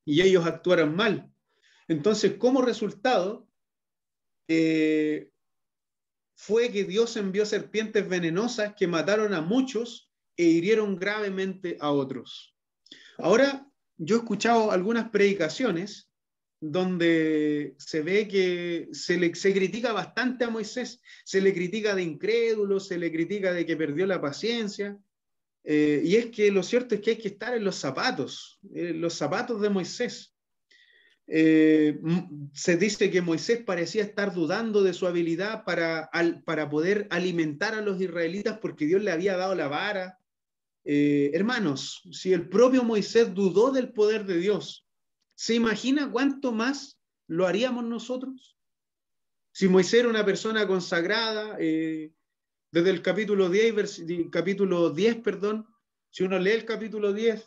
y ellos actuaron mal. Entonces, como resultado, fue que Dios envió serpientes venenosas que mataron a muchos e hirieron gravemente a otros. Ahora, yo he escuchado algunas predicaciones donde se ve que se critica bastante a Moisés, se le critica de incrédulo, se le critica de que perdió la paciencia, y es que lo cierto es que hay que estar en los zapatos de Moisés. Se dice que Moisés parecía estar dudando de su habilidad para poder alimentar a los israelitas porque Dios le había dado la vara. Hermanos, si el propio Moisés dudó del poder de Dios, ¿se imagina cuánto más lo haríamos nosotros? Si Moisés era una persona consagrada, desde el capítulo 10, si uno lee el capítulo 10,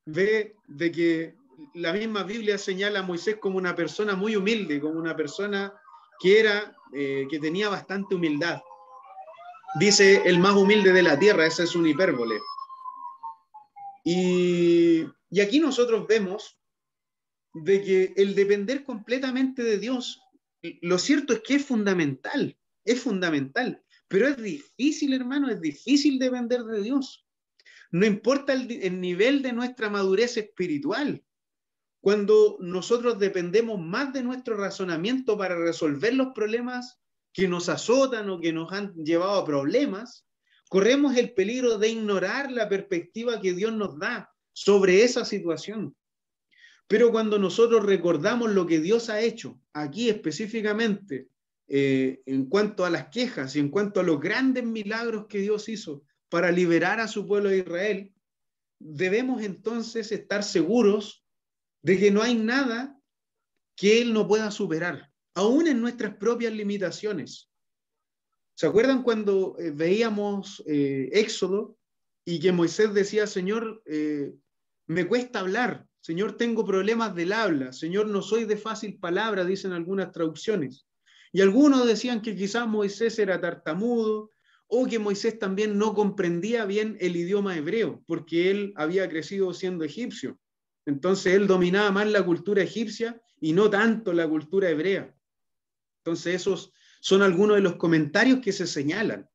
ve de que la misma Biblia señala a Moisés como una persona muy humilde, como una persona que tenía bastante humildad. dice el más humilde de la tierra, esa es una hipérbole. Y aquí nosotros vemos de que el depender completamente de Dios, lo cierto es que es fundamental, pero es difícil, hermano, es difícil depender de Dios. No importa el nivel de nuestra madurez espiritual. Cuando nosotros dependemos más de nuestro razonamiento para resolver los problemas que nos azotan o que nos han llevado a problemas, corremos el peligro de ignorar la perspectiva que Dios nos da sobre esa situación. Pero cuando nosotros recordamos lo que Dios ha hecho, aquí específicamente, en cuanto a las quejas y en cuanto a los grandes milagros que Dios hizo para liberar a su pueblo de Israel, debemos entonces estar seguros de que no hay nada que Él no pueda superar, aún en nuestras propias limitaciones. ¿Se acuerdan cuando veíamos Éxodo y que Moisés decía, Señor, me cuesta hablar, Señor, tengo problemas del habla, Señor, no soy de fácil palabra, dicen algunas traducciones? Y algunos decían que quizás Moisés era tartamudo o que Moisés también no comprendía bien el idioma hebreo, porque él había crecido siendo egipcio. Entonces él dominaba más la cultura egipcia y no tanto la cultura hebrea. Entonces esos son algunos de los comentarios que se señalan.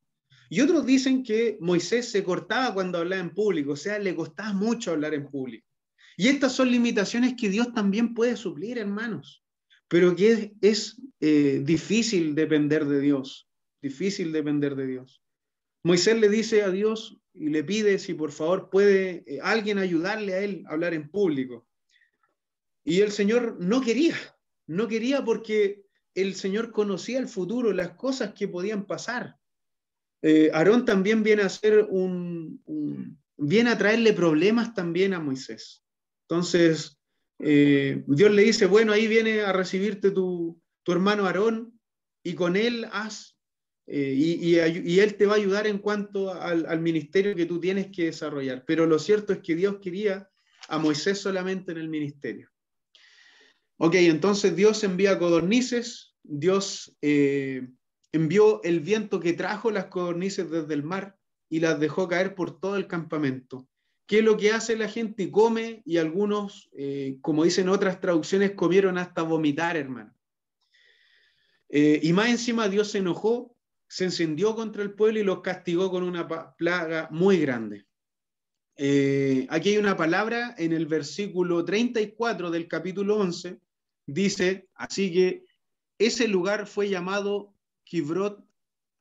Y otros dicen que Moisés se cortaba cuando hablaba en público, o sea, le costaba mucho hablar en público. Y estas son limitaciones que Dios también puede suplir, hermanos, pero que es difícil depender de Dios, difícil depender de Dios. Moisés le dice a Dios y le pide si por favor puede alguien ayudarle a él a hablar en público. Y el Señor no quería porque el Señor conocía el futuro, las cosas que podían pasar. Aarón también viene a ser viene a traerle problemas también a Moisés. Entonces, Dios le dice, bueno, ahí viene a recibirte tu hermano Aarón y con él y él te va a ayudar en cuanto al ministerio que tú tienes que desarrollar. Pero lo cierto es que Dios quería a Moisés solamente en el ministerio. Ok, entonces Dios envía codornices, Dios envió el viento que trajo las codornices desde el mar y las dejó caer por todo el campamento. ¿Qué es lo que hace la gente? Come, y algunos, como dicen otras traducciones, comieron hasta vomitar, hermano. Y más encima Dios se enojó, se encendió contra el pueblo y los castigó con una plaga muy grande. Aquí hay una palabra en el versículo 34 del capítulo 11, dice, así que ese lugar fue llamado Kibrot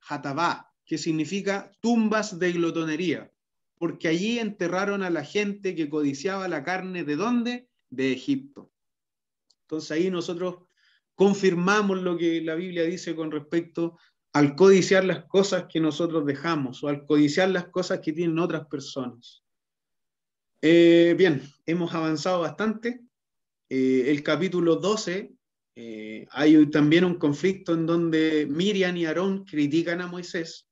Hatabá, que significa tumbas de glotonería, porque allí enterraron a la gente que codiciaba la carne, ¿de dónde? De Egipto. Entonces ahí nosotros confirmamos lo que la Biblia dice con respecto al codiciar las cosas que nosotros dejamos o al codiciar las cosas que tienen otras personas. Bien, hemos avanzado bastante. El capítulo 12, hay también un conflicto en donde Miriam y Aarón critican a Moisés.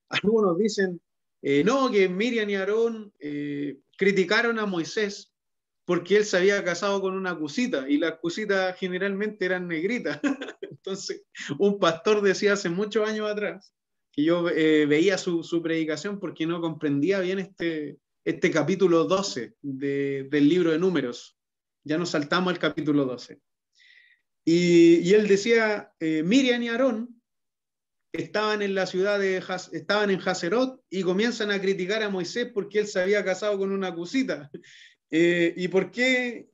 Algunos dicen, no, que Miriam y Aarón criticaron a Moisés porque él se había casado con una cusita, y las cusitas generalmente eran negritas. Entonces, un pastor decía hace muchos años atrás, que yo veía su predicación porque no comprendía bien este capítulo 12 del libro de Números. Ya nos saltamos al capítulo 12. Y él decía, Miriam y Aarón estaban en la ciudad estaban en Haserot y comienzan a criticar a Moisés porque él se había casado con una cusita. ¿Y por qué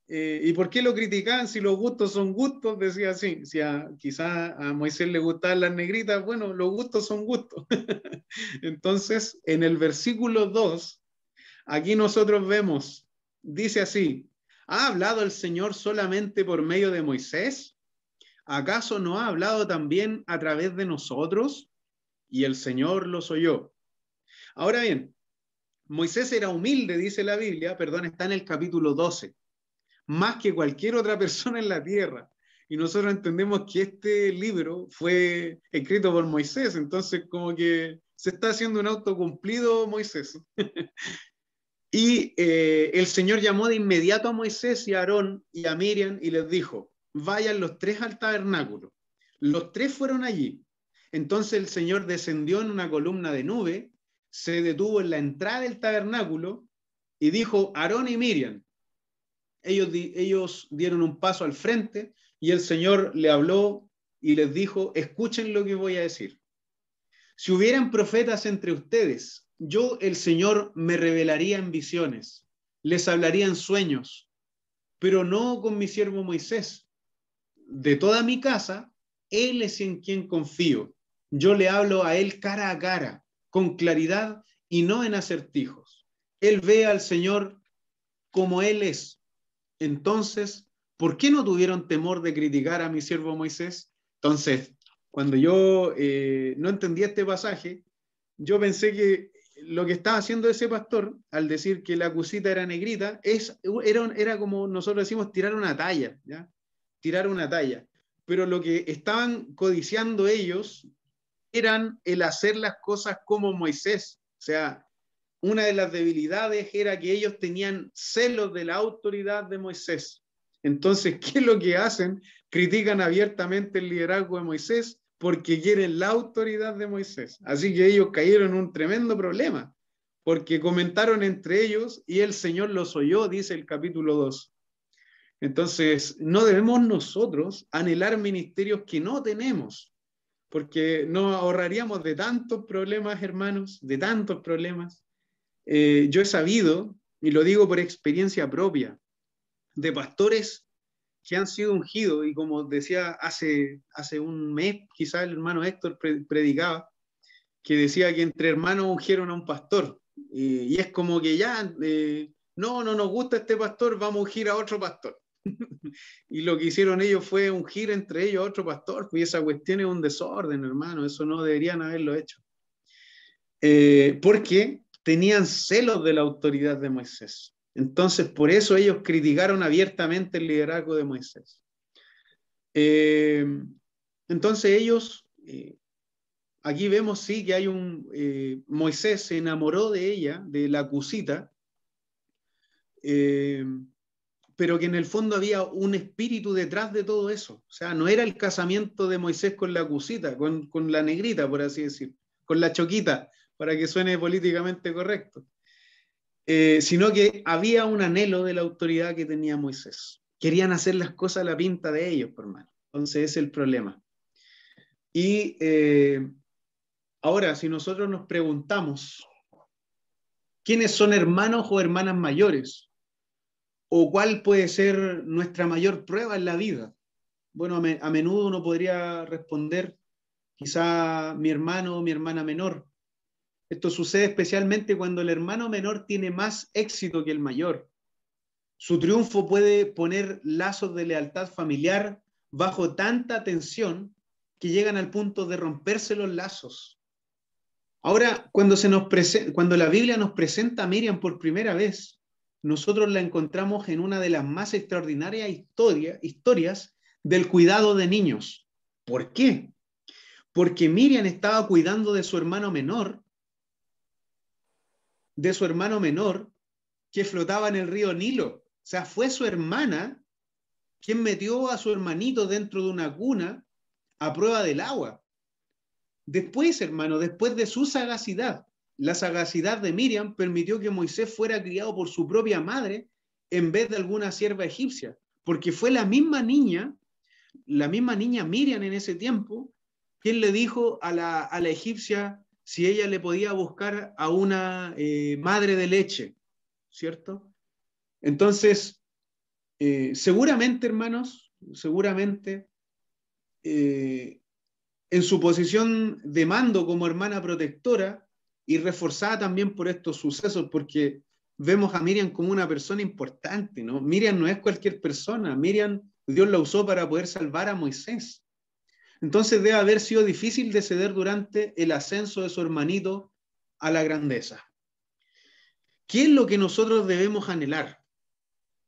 lo criticaban si los gustos son gustos? Decía así. Si quizá a Moisés le gustaban las negritas, bueno, los gustos son gustos. Entonces, en el versículo 2, aquí nosotros vemos, dice así, ¿ha hablado el Señor solamente por medio de Moisés? ¿Acaso no ha hablado también a través de nosotros? Y el Señor los oyó. Ahora bien, Moisés era humilde, dice la Biblia, perdón, está en el capítulo 12, más que cualquier otra persona en la tierra. Y nosotros entendemos que este libro fue escrito por Moisés, entonces como que se está haciendo un autocumplido Moisés. Y el Señor llamó de inmediato a Moisés y a Aarón y a Miriam y les dijo, vayan los tres al tabernáculo. Los tres fueron allí. Entonces el Señor descendió en una columna de nube, se detuvo en la entrada del tabernáculo y dijo: Aarón y Miriam. Ellos dieron un paso al frente y el Señor le habló y les dijo: escuchen lo que voy a decir. Si hubieran profetas entre ustedes, yo, el Señor, me revelaría en visiones, les hablaría en sueños, pero no con mi siervo Moisés. De toda mi casa, él es en quien confío. Yo le hablo a él cara a cara, con claridad y no en acertijos. Él ve al Señor como él es. Entonces, ¿por qué no tuvieron temor de criticar a mi siervo Moisés? Entonces, cuando yo no entendía este pasaje, yo pensé que lo que estaba haciendo ese pastor, al decir que la cusita era negrita, era como nosotros decimos, tirar una talla, ¿ya? Tirar una talla. Pero lo que estaban codiciando ellos eran el hacer las cosas como Moisés. O sea, una de las debilidades era que ellos tenían celos de la autoridad de Moisés. Entonces, ¿qué es lo que hacen? Critican abiertamente el liderazgo de Moisés porque quieren la autoridad de Moisés. Así que ellos cayeron en un tremendo problema, porque comentaron entre ellos y el Señor los oyó, dice el capítulo 2. Entonces, no debemos nosotros anhelar ministerios que no tenemos, porque nos ahorraríamos de tantos problemas, hermanos, de tantos problemas. Yo he sabido, y lo digo por experiencia propia, de pastores que han sido ungidos, y como decía hace un mes, quizás el hermano Héctor predicaba, que decía que entre hermanos ungieron a un pastor, y es como que ya, no nos gusta este pastor, vamos a ungir a otro pastor. Y lo que hicieron ellos fue ungir entre ellos a otro pastor, pues esa cuestión es un desorden, hermano, eso no deberían haberlo hecho. Porque tenían celos de la autoridad de Moisés. Entonces, por eso ellos criticaron abiertamente el liderazgo de Moisés. Entonces ellos, aquí vemos sí que hay Moisés se enamoró de ella, de la cusita, pero que en el fondo había un espíritu detrás de todo eso. O sea, no era el casamiento de Moisés con la cusita, con la negrita, por así decir, con la choquita, para que suene políticamente correcto. Sino que había un anhelo de la autoridad que tenía Moisés. Querían hacer las cosas a la pinta de ellos, hermano. Entonces ese es el problema. Y ahora, si nosotros nos preguntamos quiénes son hermanos o hermanas mayores, o cuál puede ser nuestra mayor prueba en la vida, bueno, a menudo uno podría responder quizá mi hermano o mi hermana menor. Esto sucede especialmente cuando el hermano menor tiene más éxito que el mayor. Su triunfo puede poner lazos de lealtad familiar bajo tanta tensión que llegan al punto de romperse los lazos. Ahora, cuando la Biblia nos presenta a Miriam por primera vez, nosotros la encontramos en una de las más extraordinarias historias del cuidado de niños. ¿Por qué? Porque Miriam estaba cuidando de su hermano menor, que flotaba en el río Nilo. O sea, fue su hermana quien metió a su hermanito dentro de una cuna a prueba del agua. Después, hermano, después de su sagacidad, la sagacidad de Miriam permitió que Moisés fuera criado por su propia madre en vez de alguna sierva egipcia, porque fue la misma niña Miriam en ese tiempo, quien le dijo a la egipcia si ella le podía buscar a una madre de leche, ¿cierto? Entonces, seguramente, hermanos, en su posición de mando como hermana protectora y reforzada también por estos sucesos, porque vemos a Miriam como una persona importante, ¿no? Miriam no es cualquier persona, Miriam, Dios la usó para poder salvar a Moisés. Entonces debe haber sido difícil de ceder durante el ascenso de su hermanito a la grandeza. ¿Qué es lo que nosotros debemos anhelar?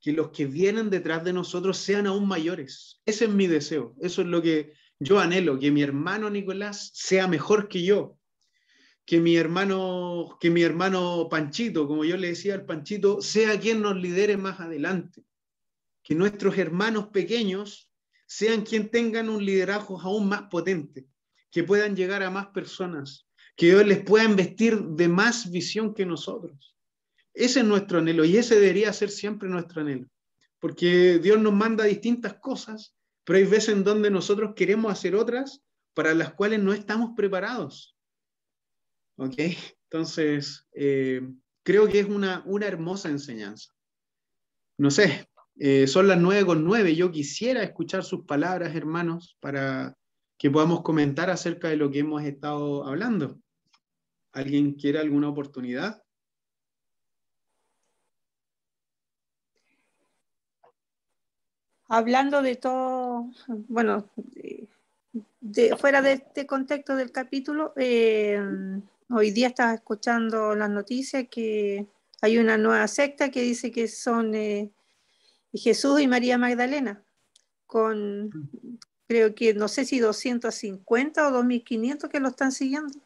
Que los que vienen detrás de nosotros sean aún mayores. Ese es mi deseo. Eso es lo que yo anhelo, que mi hermano Nicolás sea mejor que yo. Que mi hermano Panchito, como yo le decía al Panchito, sea quien nos lidere más adelante. Que nuestros hermanos pequeños sean quien tengan un liderazgo aún más potente. que puedan llegar a más personas, que Dios les pueda investir de más visión que nosotros. Ese es nuestro anhelo y ese debería ser siempre nuestro anhelo, porque Dios nos manda distintas cosas, pero hay veces en donde nosotros queremos hacer otras para las cuales no estamos preparados. ¿Ok? Entonces, creo que es una hermosa enseñanza. No sé, son las 9:09. Yo quisiera escuchar sus palabras, hermanos, para que podamos comentar acerca de lo que hemos estado hablando. ¿Alguien quiere alguna oportunidad? Hablando de todo, bueno, fuera de este contexto del capítulo, hoy día estaba escuchando las noticias que hay una nueva secta que dice que son Jesús y María Magdalena, con creo que no sé si 250 o 2500 que lo están siguiendo.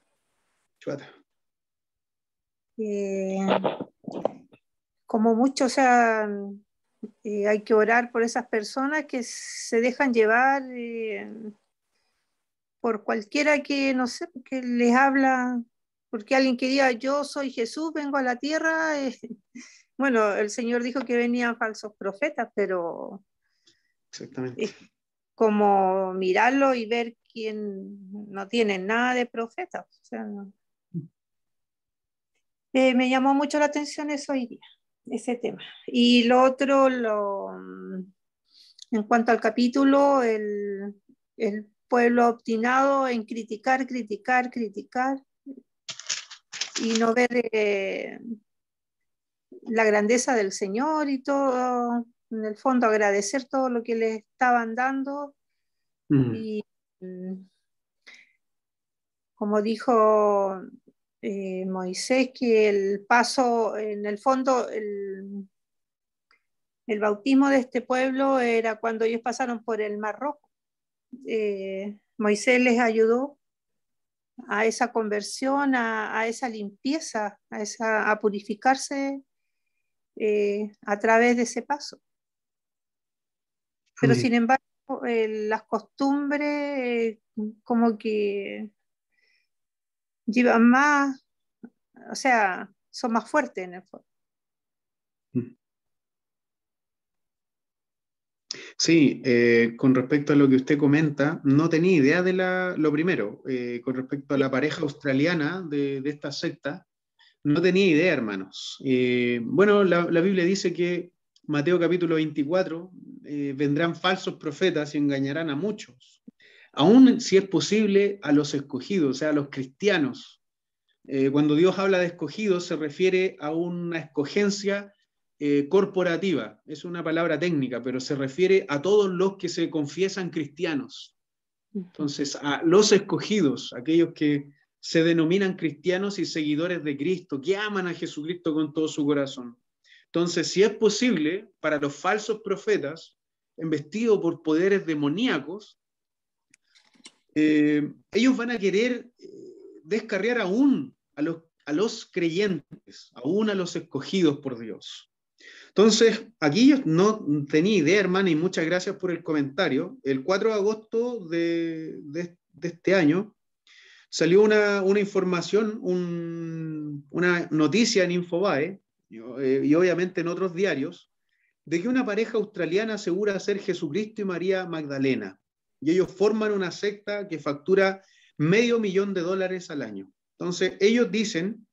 Como mucho, o sea, hay que orar por esas personas que se dejan llevar por cualquiera que, no sé, que les habla, porque alguien que diga, yo soy Jesús, vengo a la tierra. Bueno, el Señor dijo que venían falsos profetas, pero exactamente, es como mirarlo y ver quién no tiene nada de profeta. O sea, no. Me llamó mucho la atención eso hoy día, ese tema. Y lo otro, en cuanto al capítulo, el pueblo obstinado en criticar y no ver la grandeza del Señor y todo, en el fondo agradecer todo lo que le estaban dando. Y como dijo Moisés, que el paso, en el fondo, el bautismo de este pueblo era cuando ellos pasaron por el Mar Rojo. Moisés les ayudó a esa conversión, a esa limpieza, a purificarse a través de ese paso. Pero sin embargo, las costumbres como que llevan más, o sea, son más fuertes en el fondo. Sí, con respecto a lo que usted comenta, no tenía idea de lo primero, con respecto a la pareja australiana de esta secta, no tenía idea, hermanos. Bueno, la Biblia dice que Mateo capítulo 24, vendrán falsos profetas y engañarán a muchos, aún si es posible a los escogidos, o sea, a los cristianos. Cuando Dios habla de escogidos se refiere a una escogencia corporativa, es una palabra técnica, pero se refiere a todos los que se confiesan cristianos. Entonces, a los escogidos, aquellos que se denominan cristianos y seguidores de Cristo, que aman a Jesucristo con todo su corazón. Entonces, si es posible, para los falsos profetas, embestidos por poderes demoníacos, ellos van a querer descarriar aún a los creyentes, aún a los escogidos por Dios. Entonces, aquí yo no tenía idea, hermana, y muchas gracias por el comentario. El 4 de agosto de este año salió una información, una noticia en Infobae y obviamente en otros diarios, de que una pareja australiana asegura ser Jesucristo y María Magdalena. Y ellos forman una secta que factura $500,000 al año. Entonces, ellos dicen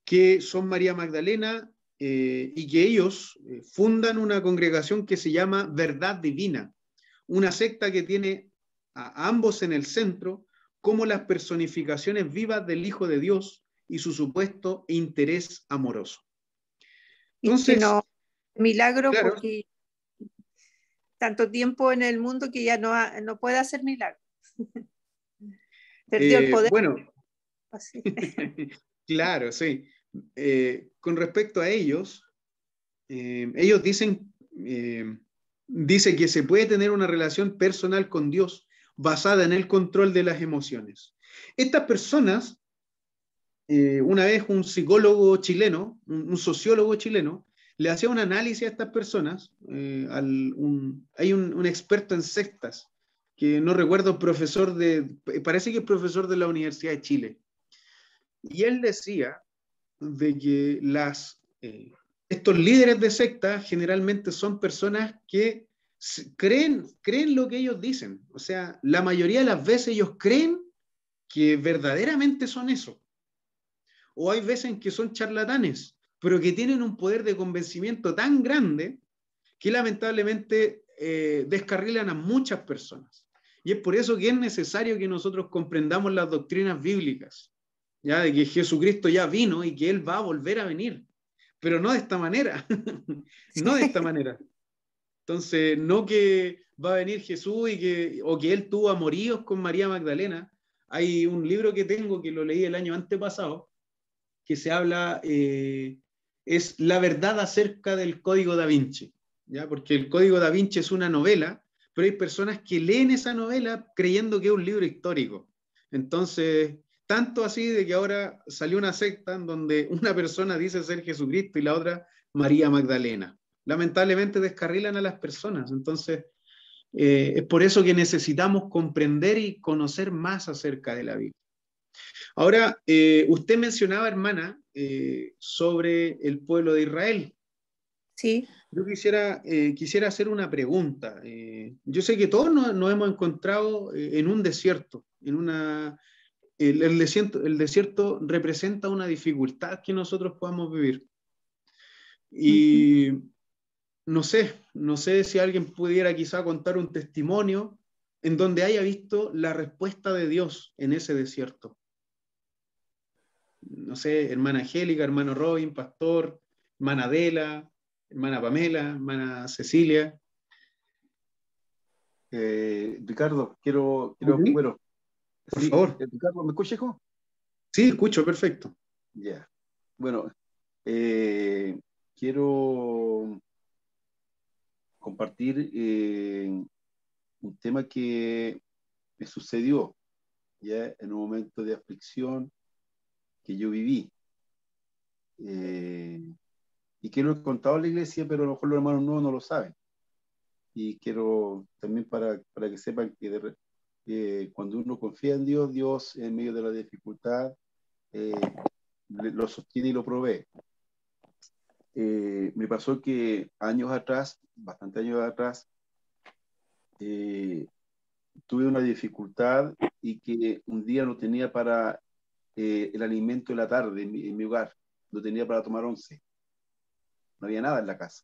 que son María Magdalena y que ellos fundan una congregación que se llama Verdad Divina, una secta que tiene a ambos en el centro como las personificaciones vivas del Hijo de Dios y su supuesto interés amoroso. Entonces, y no, milagro, claro, porque tanto tiempo en el mundo que ya no puede hacer milagros. Perdió el poder. Bueno, claro, sí. Con respecto a ellos, ellos dicen que se puede tener una relación personal con Dios basada en el control de las emociones. Estas personas, una vez un psicólogo chileno, un sociólogo chileno, le hacía un análisis a estas personas, hay un experto en sectas que no recuerdo, parece que es profesor de la Universidad de Chile. Y él decía de que estos líderes de secta generalmente son personas que creen lo que ellos dicen. O sea, la mayoría de las veces ellos creen que verdaderamente son eso. O hay veces en que son charlatanes, pero que tienen un poder de convencimiento tan grande que lamentablemente descarrilan a muchas personas. Y es por eso que es necesario que nosotros comprendamos las doctrinas bíblicas, ya de que Jesucristo ya vino y que Él va a volver a venir, pero no de esta manera, no de esta manera. Entonces, no que va a venir Jesús o que Él tuvo amoríos con María Magdalena. Hay un libro que tengo que lo leí el año antepasado, que se habla, es la verdad acerca del Código Da Vinci, ¿ya? Porque el Código Da Vinci es una novela, pero hay personas que leen esa novela creyendo que es un libro histórico. Entonces, tanto así de que ahora salió una secta en donde una persona dice ser Jesucristo y la otra María Magdalena. Lamentablemente descarrilan a las personas. Entonces, es por eso que necesitamos comprender y conocer más acerca de la Biblia. Ahora, usted mencionaba, hermana, sobre el pueblo de Israel. Sí. Yo quisiera hacer una pregunta. Yo sé que todos nos hemos encontrado en un desierto. El desierto representa una dificultad que nosotros podamos vivir. Y no sé si alguien pudiera quizá contar un testimonio en donde haya visto la respuesta de Dios en ese desierto. No sé, hermana Angélica, hermano Robin, pastor, hermana Adela, hermana Pamela, hermana Cecilia. Ricardo, ¿Sí? bueno, Por sí, favor. Ricardo, ¿me escuchas, hijo? Sí, escucho, perfecto. Ya. Bueno, quiero compartir un tema que me sucedió ya en un momento de aflicción que yo viví. Y que lo he contado a la iglesia, pero a lo mejor los hermanos nuevos no lo saben. Y quiero también para que sepan que cuando uno confía en Dios, Dios en medio de la dificultad lo sostiene y lo provee. Me pasó que años atrás, bastante años atrás, tuve una dificultad y que un día no tenía para el alimento de la tarde en mi hogar, no tenía para tomar once, no había nada en la casa.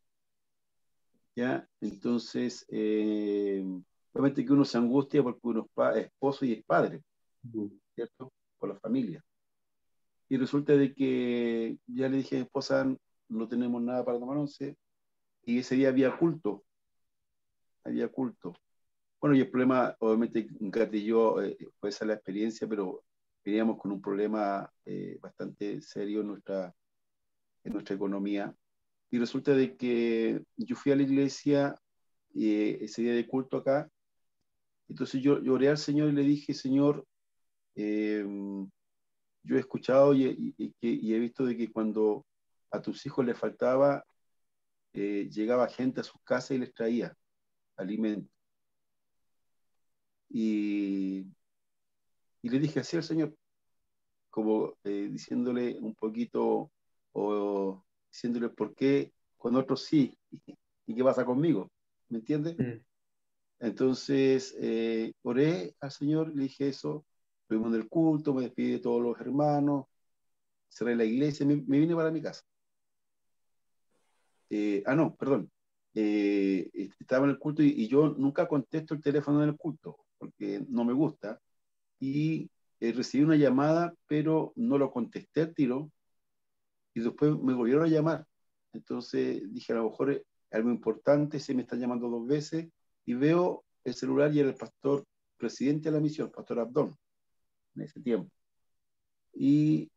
¿Ya? Entonces, obviamente que uno se angustia porque uno es esposo y es padre, ¿cierto? Por la familia. Y resulta de que ya le dije a mi esposa, no tenemos nada para tomar once, y ese día había culto. Bueno, y el problema, obviamente, gatilló, fue esa la experiencia, pero veníamos con un problema bastante serio en nuestra economía. Y resulta de que yo fui a la iglesia ese día de culto acá. Entonces yo oré al Señor y le dije, Señor, yo he escuchado y he visto de que cuando a tus hijos les faltaba, llegaba gente a sus casas y les traía alimento. Y le dije así al Señor, como diciéndole un poquito, o diciéndole por qué con otros sí, y qué pasa conmigo, ¿me entiendes? Entonces, oré al Señor, le dije eso, fuimos del culto, me despedí de todos los hermanos, cerré la iglesia, me vine para mi casa. No, perdón. Estaba en el culto y yo nunca contesto el teléfono en el culto, porque no me gusta. Y recibí una llamada, pero no lo contesté al tiro, y después me volvieron a llamar. Entonces dije, a lo mejor es algo importante, se me está llamando dos veces, y veo el celular y era el pastor presidente de la misión, pastor Abdón, en ese tiempo. Y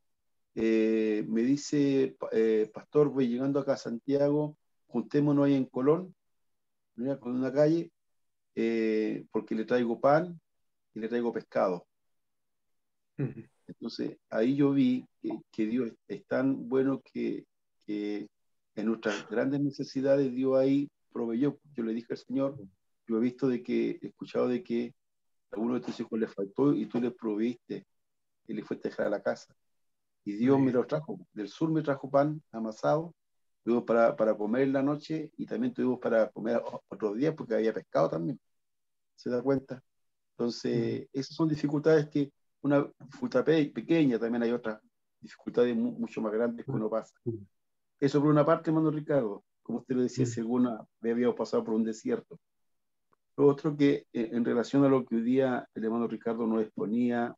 me dice, pastor, voy llegando acá a Santiago, juntémonos ahí en Colón, con una calle, porque le traigo pan y le traigo pescado. Entonces ahí yo vi que Dios es tan bueno que en nuestras grandes necesidades Dios ahí proveyó. Yo le dije al Señor, yo he visto he escuchado de que a uno de tus hijos le faltó y tú le proviste y le fuiste a dejar a la casa. Y Dios me lo trajo, del sur me trajo pan amasado, tuvimos para comer en la noche y también tuvimos para comer otros días porque había pescado también. ¿Se da cuenta? Entonces, esas son dificultades que, una dificultad pequeña, también hay otras dificultades mucho más grandes que uno pasa. Eso por una parte, hermano Ricardo, como usted lo decía, si alguna vez habíamos pasado por un desierto. Lo otro que, en relación a lo que hoy día el hermano Ricardo nos exponía,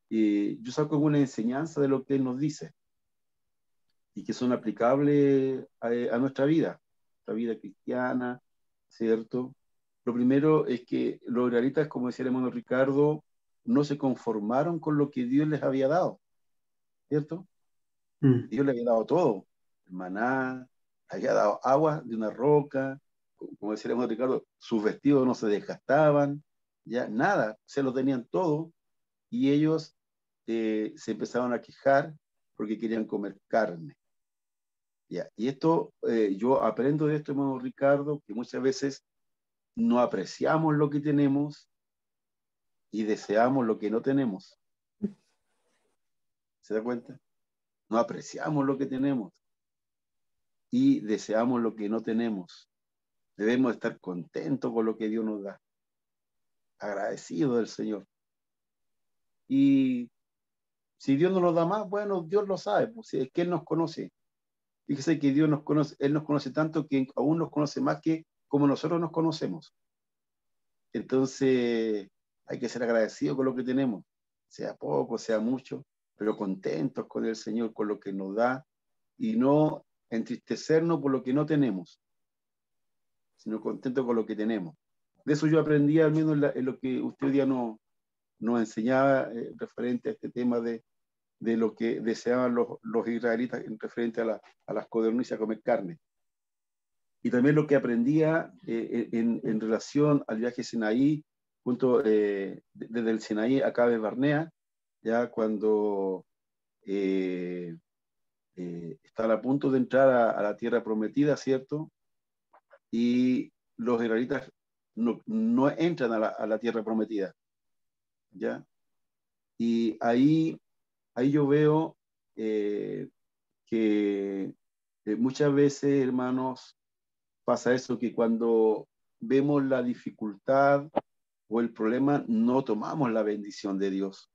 yo saco alguna enseñanza de lo que él nos dice y que son aplicables a nuestra vida cristiana, ¿cierto? Lo primero es que los israelitas, como decía el hermano Ricardo, no se conformaron con lo que Dios les había dado, ¿cierto? Dios les había dado todo, el maná, había dado agua de una roca, como decía el hermano Ricardo, sus vestidos no se desgastaban, ya nada, se lo tenían todo, y ellos se empezaron a quejar porque querían comer carne. Ya. Y esto, yo aprendo de esto, hermano Ricardo, que muchas veces no apreciamos lo que tenemos y deseamos lo que no tenemos. ¿Se da cuenta? No apreciamos lo que tenemos y deseamos lo que no tenemos. Debemos estar contentos con lo que Dios nos da, agradecidos del Señor. Y si Dios no nos da más, bueno, Dios lo sabe, pues es que Él nos conoce. Fíjese que Dios nos conoce, Él nos conoce tanto que aún nos conoce más que como nosotros nos conocemos. Entonces, hay que ser agradecidos con lo que tenemos, sea poco, sea mucho, pero contentos con el Señor, con lo que nos da, y no entristecernos por lo que no tenemos, sino contentos con lo que tenemos. De eso yo aprendí, al menos en lo que usted hoy día nos enseñaba, referente a este tema de lo que deseaban los israelitas en referente a las codornices, a comer carne. Y también lo que aprendía en relación al viaje Sinaí, desde el Sinaí a Cades Barnea, ya cuando están a punto de entrar a la tierra prometida, ¿cierto? Y los israelitas no entran a la tierra prometida, ¿ya? Y ahí yo veo que muchas veces, hermanos, pasa eso, que cuando vemos la dificultad o el problema, no tomamos la bendición de Dios.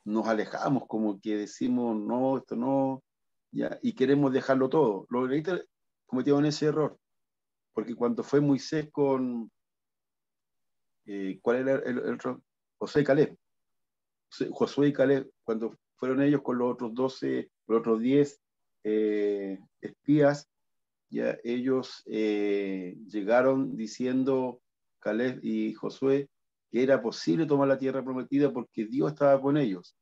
Nos alejamos, como que decimos, no, esto no, ya, y queremos dejarlo todo. Los israelitas cometieron ese error, porque cuando fue Moisés con, ¿cuál era el error? Josué y Caleb. Josué y Caleb, cuando fueron ellos con los otros 12, los otros 10 espías, ya ellos llegaron diciendo, Caleb y Josué, que era posible tomar la tierra prometida porque Dios estaba con ellos.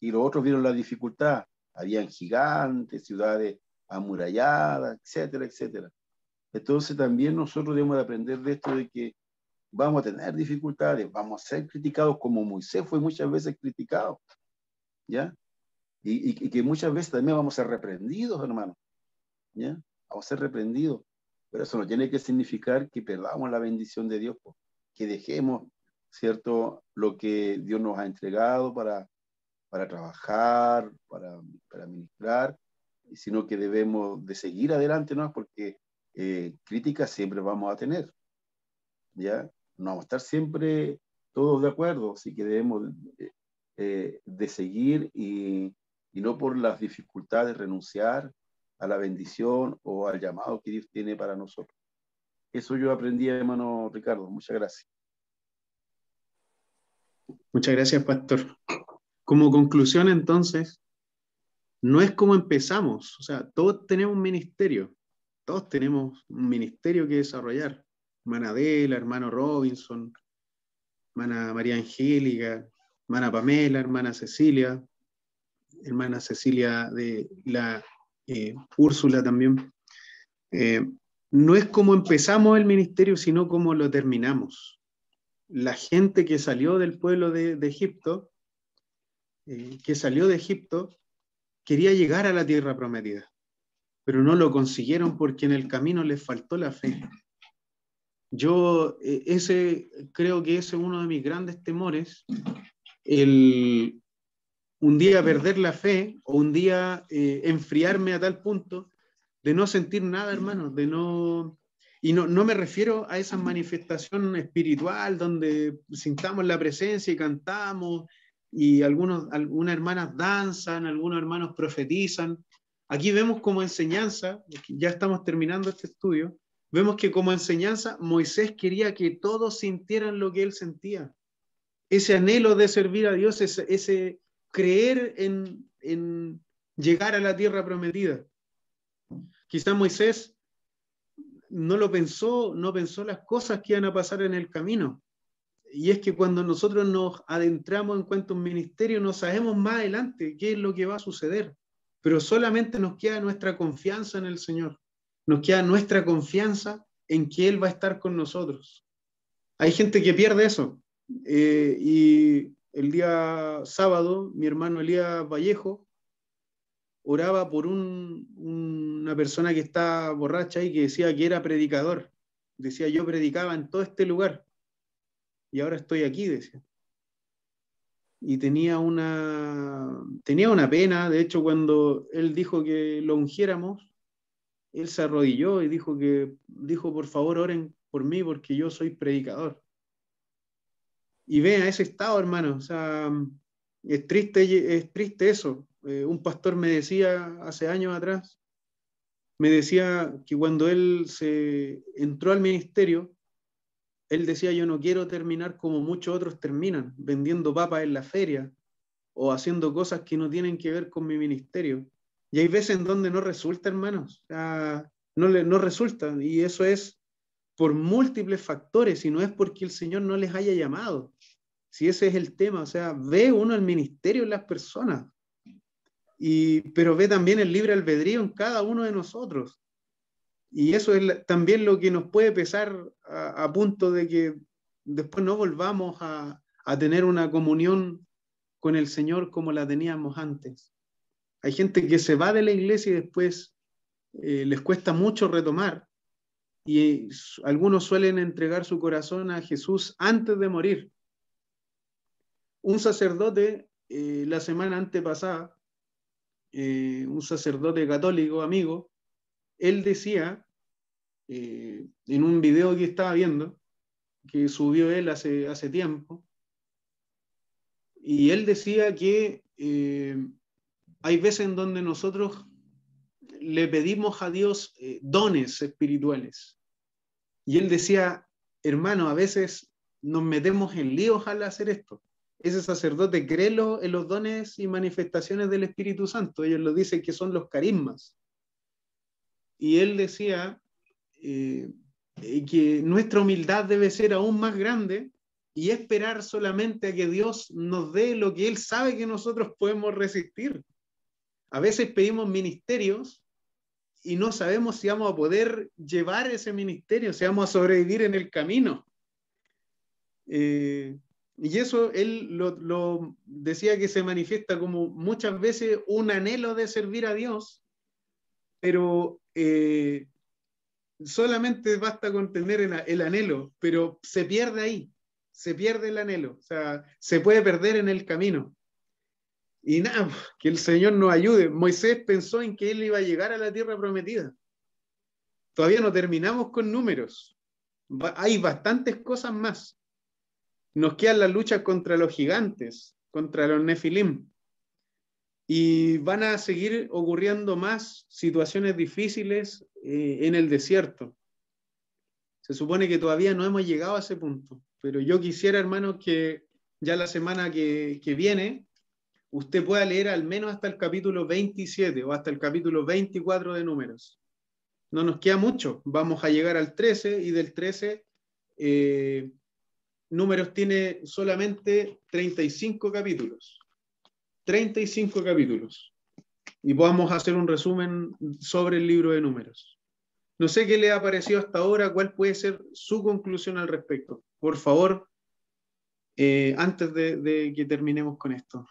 Y los otros vieron la dificultad. Habían gigantes, ciudades amuralladas, etcétera, etcétera. Entonces también nosotros debemos de aprender de esto, de que vamos a tener dificultades, vamos a ser criticados como Moisés fue muchas veces criticado, ¿ya? Y que muchas veces también vamos a ser reprendidos, hermano, ¿ya? Vamos a ser reprendidos, pero eso no tiene que significar que perdamos la bendición de Dios, que dejemos, ¿cierto?, lo que Dios nos ha entregado para trabajar, para ministrar, sino que debemos de seguir adelante, ¿no? Porque críticas siempre vamos a tener, ¿ya? No vamos a estar siempre todos de acuerdo, así que debemos de seguir y no por las dificultades renunciar a la bendición o al llamado que Dios tiene para nosotros. Eso yo aprendí, hermano Ricardo. Muchas gracias. Muchas gracias, pastor. Como conclusión, entonces, no es como empezamos. O sea, todos tenemos un ministerio. Todos tenemos un ministerio que desarrollar. Hermana Adela, hermano Robinson, hermana María Angélica, hermana Pamela, hermana Cecilia de la Úrsula también. No es como empezamos el ministerio, sino como lo terminamos. La gente que salió del pueblo de Egipto, quería llegar a la tierra prometida, pero no lo consiguieron porque en el camino les faltó la fe. Yo creo que ese es uno de mis grandes temores, un día perder la fe o un día enfriarme a tal punto de no sentir nada, hermano, y no me refiero a esa manifestación espiritual donde sintamos la presencia y cantamos y algunas hermanas danzan, algunos hermanos profetizan. Aquí vemos como enseñanza, ya estamos terminando este estudio, vemos que como enseñanza Moisés quería que todos sintieran lo que él sentía. Ese anhelo de servir a Dios, ese creer en llegar a la tierra prometida. Quizás Moisés no pensó las cosas que iban a pasar en el camino. Y es que cuando nosotros nos adentramos en cuanto a un ministerio, no sabemos más adelante qué es lo que va a suceder. Pero solamente nos queda nuestra confianza en el Señor. Nos queda nuestra confianza en que Él va a estar con nosotros. Hay gente que pierde eso. Y el día sábado, mi hermano Elías Vallejo oraba por una persona que está borracha y que decía que era predicador. Decía, yo predicaba en todo este lugar y ahora estoy aquí, decía. Y tenía una pena. De hecho, cuando él dijo que lo ungiéramos, él se arrodilló y dijo, por favor, oren por mí porque yo soy predicador. Y vean ese estado, hermano. O sea, es triste eso. Un pastor me decía hace años atrás, me decía que cuando él se entró al ministerio, él decía, yo no quiero terminar como muchos otros terminan, vendiendo papas en la feria o haciendo cosas que no tienen que ver con mi ministerio. Y hay veces en donde no resulta, hermanos. O sea, no resulta. Y eso es por múltiples factores, y no es porque el Señor no les haya llamado. Si ese es el tema, o sea, ve uno el ministerio en las personas, pero ve también el libre albedrío en cada uno de nosotros. Y eso es también lo que nos puede pesar a punto de que después no volvamos a tener una comunión con el Señor como la teníamos antes. Hay gente que se va de la iglesia y después les cuesta mucho retomar, y algunos suelen entregar su corazón a Jesús antes de morir. Un sacerdote, la semana antepasada, un sacerdote católico amigo, él decía, en un video que estaba viendo, que subió él hace tiempo, y él decía que hay veces en donde nosotros le pedimos a Dios dones espirituales. Y él decía, hermano, a veces nos metemos en líos al hacer esto. Ese sacerdote cree en los dones y manifestaciones del Espíritu Santo. Ellos lo dicen que son los carismas. Y él decía que nuestra humildad debe ser aún más grande y esperar solamente a que Dios nos dé lo que Él sabe que nosotros podemos resistir. A veces pedimos ministerios y no sabemos si vamos a poder llevar ese ministerio, si vamos a sobrevivir en el camino. Y eso él lo decía, que se manifiesta como muchas veces un anhelo de servir a Dios, pero solamente basta con tener el anhelo, pero se pierde ahí, se pierde el anhelo, o sea, se puede perder en el camino. Y nada, que el Señor nos ayude. Moisés pensó en que él iba a llegar a la tierra prometida. Todavía no terminamos con números. Hay bastantes cosas más. Nos quedan las luchas contra los gigantes, contra los nefilim. Y van a seguir ocurriendo más situaciones difíciles en el desierto. Se supone que todavía no hemos llegado a ese punto. Pero yo quisiera, hermanos, que ya la semana que viene usted pueda leer al menos hasta el capítulo 27 o hasta el capítulo 24 de Números. No nos queda mucho. Vamos a llegar al 13 y del 13 Números tiene solamente 35 capítulos. 35 capítulos. Y podamos hacer un resumen sobre el libro de Números. No sé qué le ha parecido hasta ahora, cuál puede ser su conclusión al respecto. Por favor, antes de que terminemos con esto.